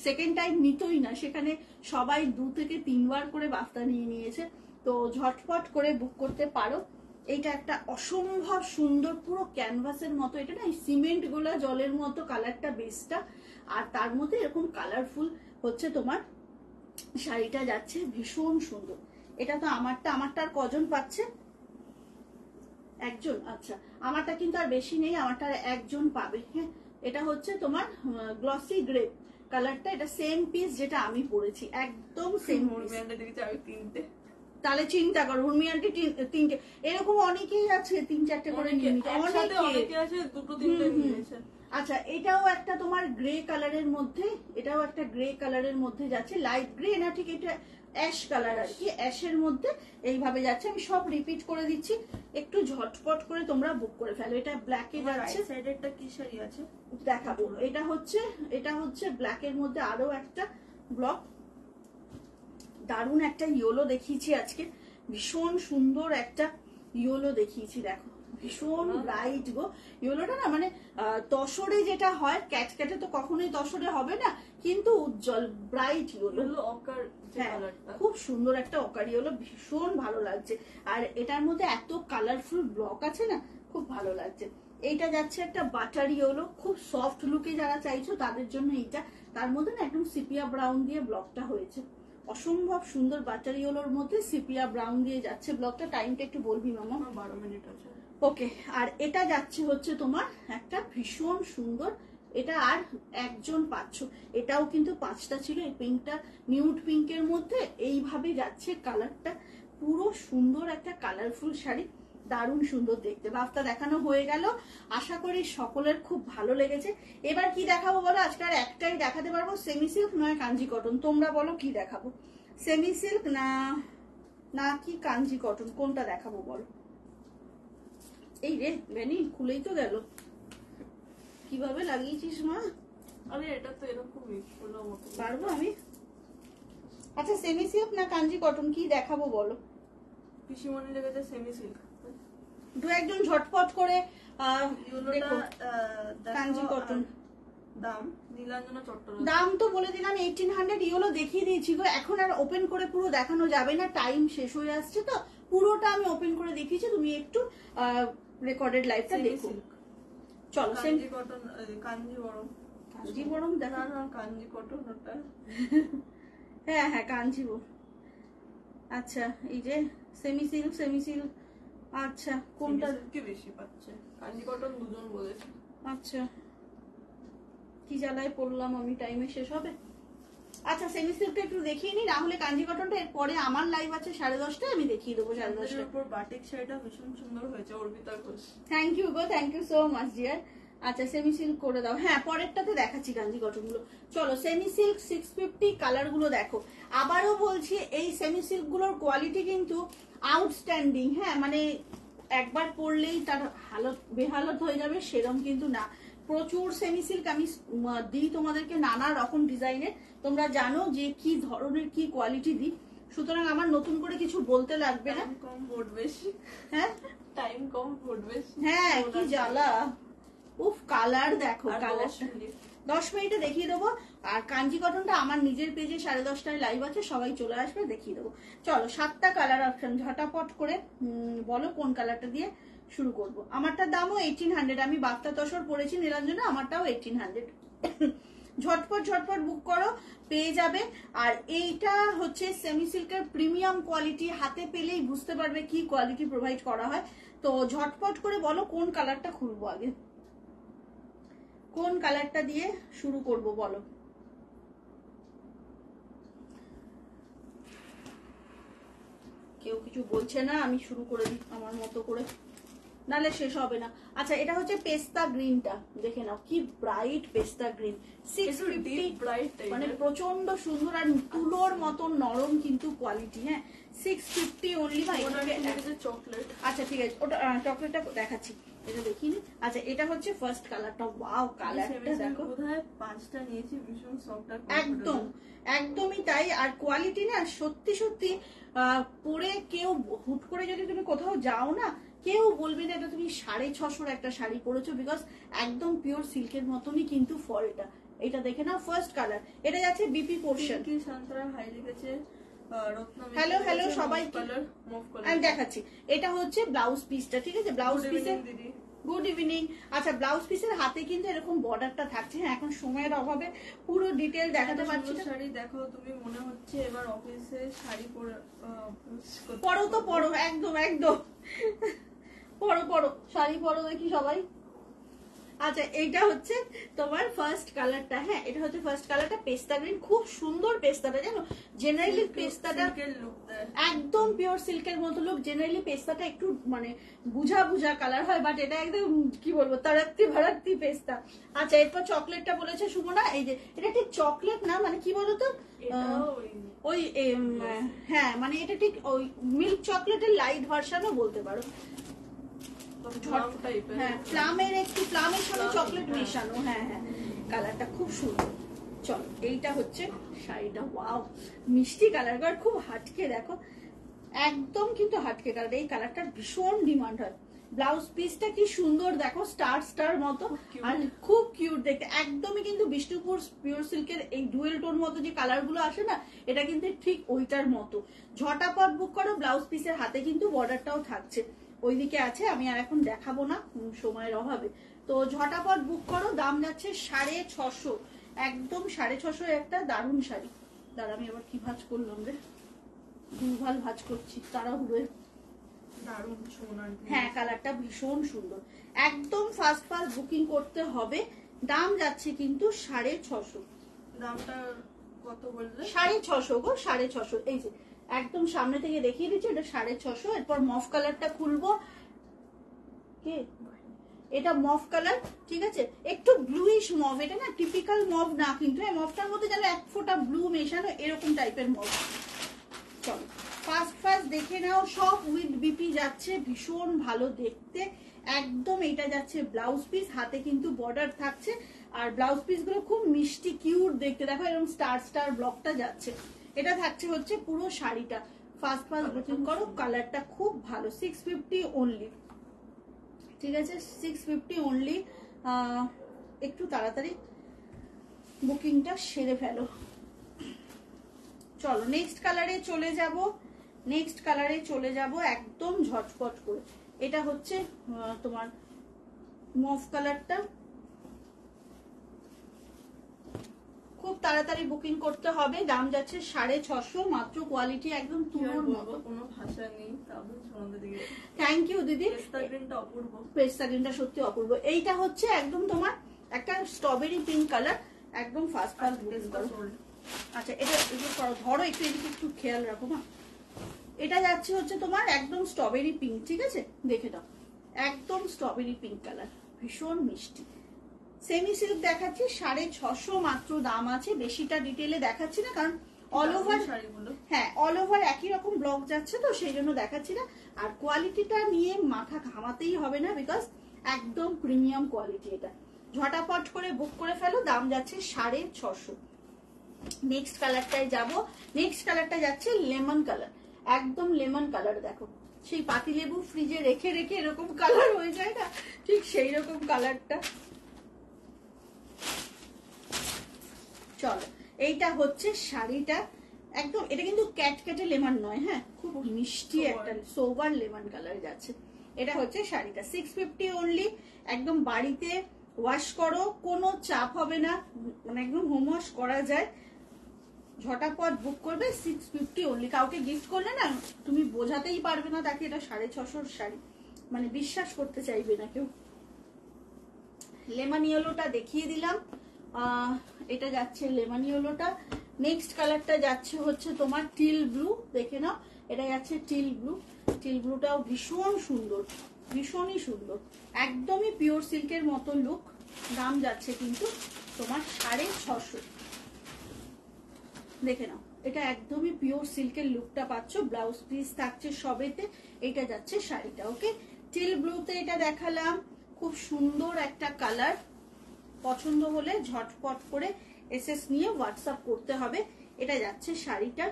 সেকেন্ড টাইম নিতই না, সেখানে সবাই 2 থেকে 3 বার করে বাফতা নিয়ে নিয়েছে। তো ঝটপট করে বুক করতে পারো। এইটা একটা অসম্ভব সুন্দর পুরো ক্যানভাসের মতো, এটা না সিমেন্ট গোলা জলের মতো কালারটা বেসটা, আর তার মধ্যে এরকম কালারফুল হচ্ছে তোমার শাড়িটা যাচ্ছে, ভীষণ সুন্দর। এটা তো আমারটা আর কজন পাচ্ছে? একজন। আচ্ছা আমারটা কিন্তু আর বেশি নেই, আমারটা আর একজন পাবে। হ্যাঁ এটা হচ্ছে তোমার গ্লসি গ্রে কালারটা, এটা সেম পিস যেটা আমি পরেছি, একদম সেম। তাহলে চিন্তা করো উর্মি আন্টি 3টে, এরকম অনেকেই আছে 3-4টে করে নিয়ে নিতে, অনেকে আছে 2-3টে নিয়েছে। আচ্ছা এটাও একটা তোমার গ্রে কালারের মধ্যে, এটাও একটা গ্রে কালারের মধ্যে যাচ্ছে, লাইট গ্রে না, ঠিক এটা অ্যাশ কালার আর কি, অ্যাশের মধ্যে এইভাবে যাচ্ছে। আমি সব রিপিট করে দিচ্ছি, একটু ঝটপট করে তোমরা বুক করে ফেলো। এটা ব্ল্যাকে যাচ্ছে, সাইডেরটা কি শাড়ি আছে দেখাবো। এটা হচ্ছে ব্ল্যাকের মধ্যে আরো একটা ব্লক, দারুণ একটা ইয়েলো দেখিয়েছি আজকে, ভীষণ সুন্দর একটা ইয়েলো দেখিয়েছি, দেখো ভীষণ ব্রাইট গো ইয়েলোটা না, মানে তসরে যেটা হয়, ক্যাটক্যাটে তো কখনোই তসরে হবে না, কিন্তু উজ্জ্বল ব্রাইট ইয়েলো, হ্যাঁ খুব সুন্দর একটা অকার ইয়েলো, ভীষণ ভালো লাগছে। আর এটার মধ্যে এত কালারফুল ব্লক আছে না, খুব ভালো লাগছে। এইটা যাচ্ছে একটা বাটার ইয়েলো, খুব সফট লুকে যারা চাইছো তাদের জন্য এইটা, তার মধ্যে না একদম সিপিয়া ব্রাউন দিয়ে ব্লকটা হয়েছে, অসম্ভব সুন্দর। বাটার ইয়েলোর মধ্যে সিপিয়া ব্রাউন দিয়ে যাচ্ছে ব্লকটা। টাইমটা একটু বলবি মামা? 12 মিনিট আছে। ওকে। আর এটা যাচ্ছে হচ্ছে তোমার একটা ভীষণ সুন্দর, এটা আর একজন পাচ্ছ, এটাও কিন্তু 5টা ছিল। এই পিঙ্কটা নিউড পিঙ্কের মধ্যে এইভাবে যাচ্ছে কালারটা, পুরো সুন্দর একটা কালারফুল শাড়ি, দারুণ সুন্দর দেখতে। বাফতা দেখানো হয়ে গেল, আশা করি সকলের খুব ভালো লেগেছে। এবার কি দেখাবো বলো? আজকে আর একটাই দেখাতে পারবো, সেমি সিল্ক নয় কাঞ্জি কটন। তোমরা বলো কি দেখাবো, সেমি সিল্ক না কি কাঞ্জি কটন, কোনটা দেখাবো বলো? এই রে বেনি খুলেই তো গেল, কিভাবে লাগিয়েছিস মা? আরে এটা তো এরকমই খোলা মতো, পারবো আমি? আচ্ছা সেমি সিল্ক না কাঞ্জি কটন, কি দেখাবো বলো? পিসিমণি লেগেছে সেমি সিল্ক। দু একজন ঝটপট করে দেখো কাঞ্জি কটন। দাম নীলাঞ্জনা চট্টোপাধ্যায়, দাম তো বলে দিলাম 1800, ইয়েলো দেখিয়ে দিয়েছি গো। এখন আর ওপেন করে পুরো দেখানো যাবে না, টাইম শেষ হয়ে আসছে, তো পুরোটা আমি ওপেন করে দেখিয়েছি, তুমি একটু রেকর্ডেড লাইভটা দেখো। চলো কাঞ্জি কটন, কাঞ্জি বরং, কাঞ্জি বরং দেখা না কাঞ্জি কটন ওটা। হ্যাঁ হ্যাঁ কাঞ্জি। আচ্ছা এই যে সেমি সিল্ক। আচ্ছা কোনটা? কি বেশি পাচ্ছে, কাঞ্জি কটন দুজন বলেছে। আচ্ছা কি জ্বালায় পড়লাম আমি, টাইমে শেষ হবে। আচ্ছা সেমি সিল্কটা একটু দেখিয়ে নি, না হলে কাঞ্জি কটনটা এরপরে আমার লাইভ আছে 10:30টায়, আমি দেখিয়ে দেবো 10:30টায়। উপর বাটিক শাড়িটা ভীষণ সুন্দর হয়েছে, অর্পিতা ঘোষ। থ্যাংক ইউ গো, thank you so much dear. আচ্ছা সেমি সিল্ক করে দাও। হ্যাঁ পরেরটাতে দেখাচ্ছি কাঞ্জি কটন গুলো। চলো সেমি সিল্ক 650 কালার গুলো দেখো। আবারও বলছি এই সেমি সিল্ক গুলোর কোয়ালিটি কিন্তু আউটস্ট্যান্ডিং। হ্যাঁ মানে একবার পরলেই তার হালত বেহালত হয়ে যাবে সেরকম কিন্তু না। প্রচুর সেমি সিল্ক আমি দিই তোমাদেরকে নানা রকম ডিজাইনের, তোমরা জানো যে কি ধরনের কি কোয়ালিটি দিই, সুতরাং আমার নতুন করে কিছু বলতে লাগবে না। কম ভোট বেশি। হ্যাঁ টাইম কম ভোট বেশি। হ্যাঁ কি জ্বালা। উফ কালার দেখো, কালার 10 মিনিটে দেখিয়ে দেবো। আর কাঞ্জি কটনটা আমার নিজের পেজে 10:30টায় লাইভ আছে, সবাই চলে আসবে, দেখিয়ে দেবো। চলো 7টা কালার অপশন, ঝটাপট করে বলো কোন কালারটা দিয়ে শুরু করব। আমারটার দামও 1800, আমি বাপ্তা তসর পরেছি নীলাঞ্জনা, আমারটাও 1800। ঝটপট ঝটপট বুক করো, পেয়ে যাবে। আর এইটা হচ্ছে সেমি সিল্কের প্রিমিয়াম কোয়ালিটি, হাতে পেলেই বুঝতে পারবে কি কোয়ালিটি প্রোভাইড করা হয়। তো ঝটপট করে বলো কোন কালারটা খুলবো আগে, কোন কালারটা দিয়ে শুরু করব বলো। কেউ কিছু বলছে না, আমি শুরু করে দিই আমার মতো করে, নালে শেষ হবে না। আচ্ছা এটা হচ্ছে পেস্তা গ্রিনটা, দেখে নাও কি ব্রাইট পেস্তা গ্রিন। 650 মানে প্রচন্ড সুন্দর আর তুলোর মতন নরম কিন্তু কোয়ালিটি। হ্যাঁ 650 অনলি। ভাই চকলেট। আচ্ছা ঠিক আছে, ওটা চকলেটটা দেখাচ্ছি, এটা দেখিনি। আচ্ছা এটা হচ্ছে ফার্স্ট কালারটা, ওয়াও কালারটা দেখো, বোধহয় 5টা নিয়েছি, ভীষণ সফট। একদম একদমই তাই। আর কোয়ালিটি না সত্যি সত্যি পরে কেউ হুট করে যদি তুমি কোথাও যাও না, কেউ বলবে না এটা তুমি 650 একটা শাড়ি পরেছো, বিকজ একদম পিওর সিল্কের মতনই কিন্তু ফলটা। এটা দেখে না ফার্স্ট কালার, এটা যাচ্ছে বিপি পোর্শন। কি শান্তরা হাই লিখেছে। হ্যালো হ্যালো সবাই, আমি দেখাচ্ছি। এটা হচ্ছে ব্লাউজ পিসটা, ঠিক আছে? ব্লাউজ পিসের গুড ইভিনিং। আচ্ছা ব্লাউজ পিসের হাতে কিন্তু এরকম বর্ডারটা থাকছে। হ্যাঁ এখন সময়ের অভাবে পুরো ডিটেল দেখাতে পারছি না। শাড়ি দেখো তুমি, মনে হচ্ছে এবার অফিসে শাড়ি পরো তো পরো, একদম একদম পরো পরো শাড়ি পরো দেখি সবাই। আচ্ছা এইটা হচ্ছে তোমার ফার্স্ট কালারটা। হ্যাঁ এটা হচ্ছে ফার্স্ট কালারটা, পেস্তা গ্রিন, খুব সুন্দর পেস্তাটা, জানো জেনারেলি পেস্তাটা একদম পিওর সিল্কের মতো লুক। জেনারেলি পেস্তাটা একটু মানে বুঝা বুঝা কালার হয়, বাট এটা একদম কি বলবো তারাত্তি ভারাত্তি পেস্তা। আচ্ছা এরপর চকলেটটা বলেছে সুমনা, এই যে এটা ঠিক চকলেট না, মানে কি বলতো ওই হ্যাঁ মানে এটা ঠিক ওই মিল্ক চকলেটের লাইট ভার্সনও বলতে পারো। হ্যাঁ প্লামের একটু, প্লামের সাথে চকলেট মেশানো। হ্যাঁ হ্যাঁ কালারটা খুব সুন্দর। চলো এইটা হচ্ছে শাড়িটা, ওয়াও মিষ্টি কালার, খুব হাটকে দেখো, একদম কিন্তু হাটকে কালার। এই কালারটার ভীষণ ডিমান্ড হয়। ব্লাউজ পিসটা কি সুন্দর দেখো, স্টার স্টার মতো, আর খুব কিউট দেখতে। একদমই কিন্তু বিষ্ণুপুর পিওর সিল্কের এই ডুয়েল টোন মতো যে কালার গুলো আসে না, এটা কিন্তু ঠিক ওইটার মতো। ঝটাপট বুক করো, ব্লাউজ পিসের হাতে কিন্তু বর্ডারটাও থাকছে, ওইদিকে আছে, আমি আর এখন দেখাবো না সময়ের অভাবে। তো ঝটাপট বুক করো, দাম যাচ্ছে 650, একদম 650 একটা দারুণ শাড়ি। দাঁড়া আমি আবার কি ভাঁজ করলাম রে, ভুলভাল ভাঁজ করছি তাড়াহুড়োয়। দারুণ সোনার। হ্যাঁ কালারটা ভীষণ সুন্দর, একদম ফার্স্ট ফার্স্ট বুকিং করতে হবে। দাম যাচ্ছে কিন্তু 650। দামটা কত বললে? 650 গো, 650। এই যে একদম সামনে থেকে দেখিয়ে দিচ্ছি, এটা 650। এরপর মফ কালারটা খুলবো, কে এটা মফ কালার, ঠিক আছে একটু ব্লুইশ মফ, এটা না টিপিক্যাল মফ না কিন্তু, এই মফটার মধ্যে যেন এক ফোঁটা ব্লু মেশানো, এরকম টাইপের মফ। চলো ফার্স্ট ফার্স্ট দেখে নাও, সব উইথ বিপি যাচ্ছে, ভীষণ ভালো দেখতে একদম। এটা যাচ্ছে ব্লাউজ পিস, হাতে কিন্তু বর্ডার থাকছে, আর ব্লাউজ পিস গুলো খুব মিষ্টি কিউট দেখতে, দেখো এরকম স্টার স্টার ব্লকটা যাচ্ছে। এটা থাকছে হচ্ছে পুরো শাড়িটা। ফার্স্ট ফার্স্ট বুকিং করো, কালারটা খুব ভালো। 650 অনলি, ঠিক আছে 650 অনলি। একটু তাড়াতাড়ি বুকিংটা সেরে ফেলো। চলো নেক্সট কালারে চলে যাব, নেক্সট কালারে চলে যাব একদম ঝটপট করে। এটা হচ্ছে তোমার মফ কালারটা, খুব তাড়াতাড়ি বুকিং করতে হবে। দাম যাচ্ছে 650, মাত্র কোয়ালিটি একদম তুলোর মতো, কোনো ভাষা নেই। তারপর তোমাদের দিকে থ্যাংক ইউ দিদি। পেস্তা গ্রিনটা অপূর্ব, পেস্তা গ্রিনটা সত্যি অপূর্ব। এইটা হচ্ছে একদম তোমার একটা স্ট্রবেরি পিঙ্ক কালার, একদম ফার্স্ট বুকিং করো। আচ্ছা এটা ধরো একটু এদিকে একটু খেয়াল রাখো না। এটা যাচ্ছে হচ্ছে তোমার একদম স্ট্রবেরি পিঙ্ক, ঠিক আছে দেখে দাও, একদম স্ট্রবেরি পিঙ্ক কালার, ভীষণ মিষ্টি। সেমি সিল্ক দেখাচ্ছি 650 মাত্র দাম আছে। বেশিটা ডিটেলে দেখাচ্ছি না কারণ অল ওভার শাড়িগুলো, হ্যাঁ অল ওভার একই রকম ব্লক যাচ্ছে তো সেই জন্য দেখাচ্ছি না। আর কোয়ালিটিটা নিয়ে মাথা ঘামাতেই হবে না, বিকজ একদম প্রিমিয়াম কোয়ালিটি। এটা ঝটাপট করে বুক করে ফেলো, দাম যাচ্ছে 650। নেক্সট কালারটায় যাব। নেক্সট কালারটা যাচ্ছে লেমন কালার, একদম লেমন কালার। দেখো সেই পাতিলেবু ফ্রিজে রেখে রেখে এরকম কালার হয়ে যায় না, ঠিক সেই রকম কালারটা। চলো এইটা হচ্ছে শাড়িটা, একদম এটা কিন্তু ক্যাটক্যাটে লেমন নয়, হ্যাঁ খুব মিষ্টি একটা সোবার লেমন কালার যাচ্ছে। এটা হচ্ছে শাড়িটা 650 অনলি। একদম বাড়িতে ওয়াশ করো, কোনো চাপ হবে না, মানে একদম হোম ওয়াশ করা যায়। ঝটাপট বুক করবে, 650 অনলি। কাউকে গিফট করলে না তুমি বোঝাতেই পারবে না তাকে এটা 650 শাড়ি, মানে বিশ্বাস করতে চাইবে না কেউ। লেমন ইয়েলোটা দেখিয়ে দিলাম, এটা যাচ্ছে লেমন ইয়েলোটা। নেক্সট কালারটা যাচ্ছে হচ্ছে তোমার টিল ব্লু, দেখে নাও এটা যাচ্ছে টিল ব্লু। টিল ব্লুটাও ভীষণ সুন্দর, ভীষণই সুন্দর, একদমই পিওর সিল্কের মতো লুক। দাম যাচ্ছে কিন্তু তোমার 650, দেখে নাও এটা একদমই পিওর সিল্কের লুকটা পাচ্ছ। ব্লাউজ পিস থাকছে সবেতে। এটা যাচ্ছে শাড়িটা। ওকে, টিল ব্লুতে এটা দেখালাম, খুব সুন্দর একটা কালার। পছন্দ হলে ঝটপট করে এসএস নিয়ে হোয়াটসঅ্যাপ করতে হবে। এটা যাচ্ছে শাড়িটা,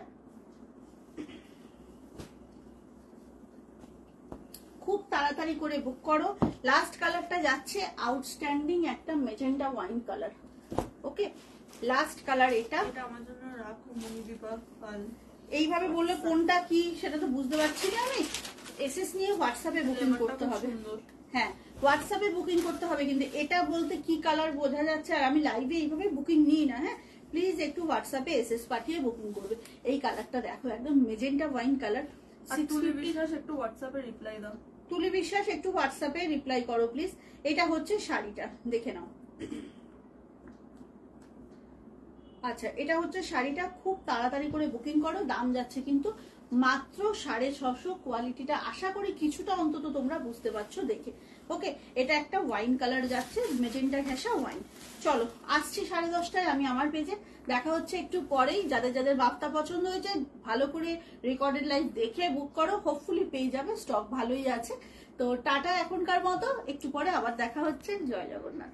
খুব তাড়াতাড়ি করে বুক করো। লাস্ট কালারটা যাচ্ছে আউটস্ট্যান্ডিং একটা মেজেন্টা ওয়াইন কালার। ওকে, লাস্ট কালার এটা। এটা আমার জন্য রাখো মনিদীপা কাল। এইভাবে বললে কোনটা কি সেটা তো বুঝতে পারছি না আমি। এসএস নিয়ে হোয়াটসঅ্যাপে বুকিং করতে হবে। হ্যাঁ হোয়াটসঅ্যাপে বুকিং করতে হবে, কিন্তু এটা বলতে কি কালার বোঝা যাচ্ছে। আর আমি লাইভে এইভাবে বুকিং নিই না, হ্যাঁ প্লিজ একটু হোয়াটসঅ্যাপে এসএস পাঠিয়ে বুকিং করবে। এই কালারটা দেখো একদম মেজেন্টা ওয়াইন কালার। তুলি বিশ্বাস একটু হোয়াটসঅ্যাপে রিপ্লাই দাও। তুলি বিশ্বাস একটু হোয়াটসঅ্যাপে রিপ্লাই করো প্লিজ। এটা হচ্ছে শাড়িটা, দেখে নাও। আচ্ছা এটা হচ্ছে শাড়িটা, খুব তাড়াতাড়ি করে বুকিং করো। দাম যাচ্ছে কিন্তু মাত্র 650। কোয়ালিটিটা আশা করি কিছুটা অন্তত তোমরা বুঝতে পারছো দেখে। ওকে, এটা একটা ওয়াইন কালার যাচ্ছে, মেজেন্টা ঘেঁষা ওয়াইন। চলো আসছি 10:30টায় আমি আমার পেজে। দেখা হচ্ছে একটু পরেই। যাদের যাদের বাপ্তা পছন্দ হয়েছে ভালো করে রেকর্ডেড লাইভ দেখে বুক করো, হোপফুলি পেয়ে যাবে, স্টক ভালোই আছে। তো টাটা এখনকার মতো, একটু পরে আবার দেখা হচ্ছে। জয় জগন্নাথ।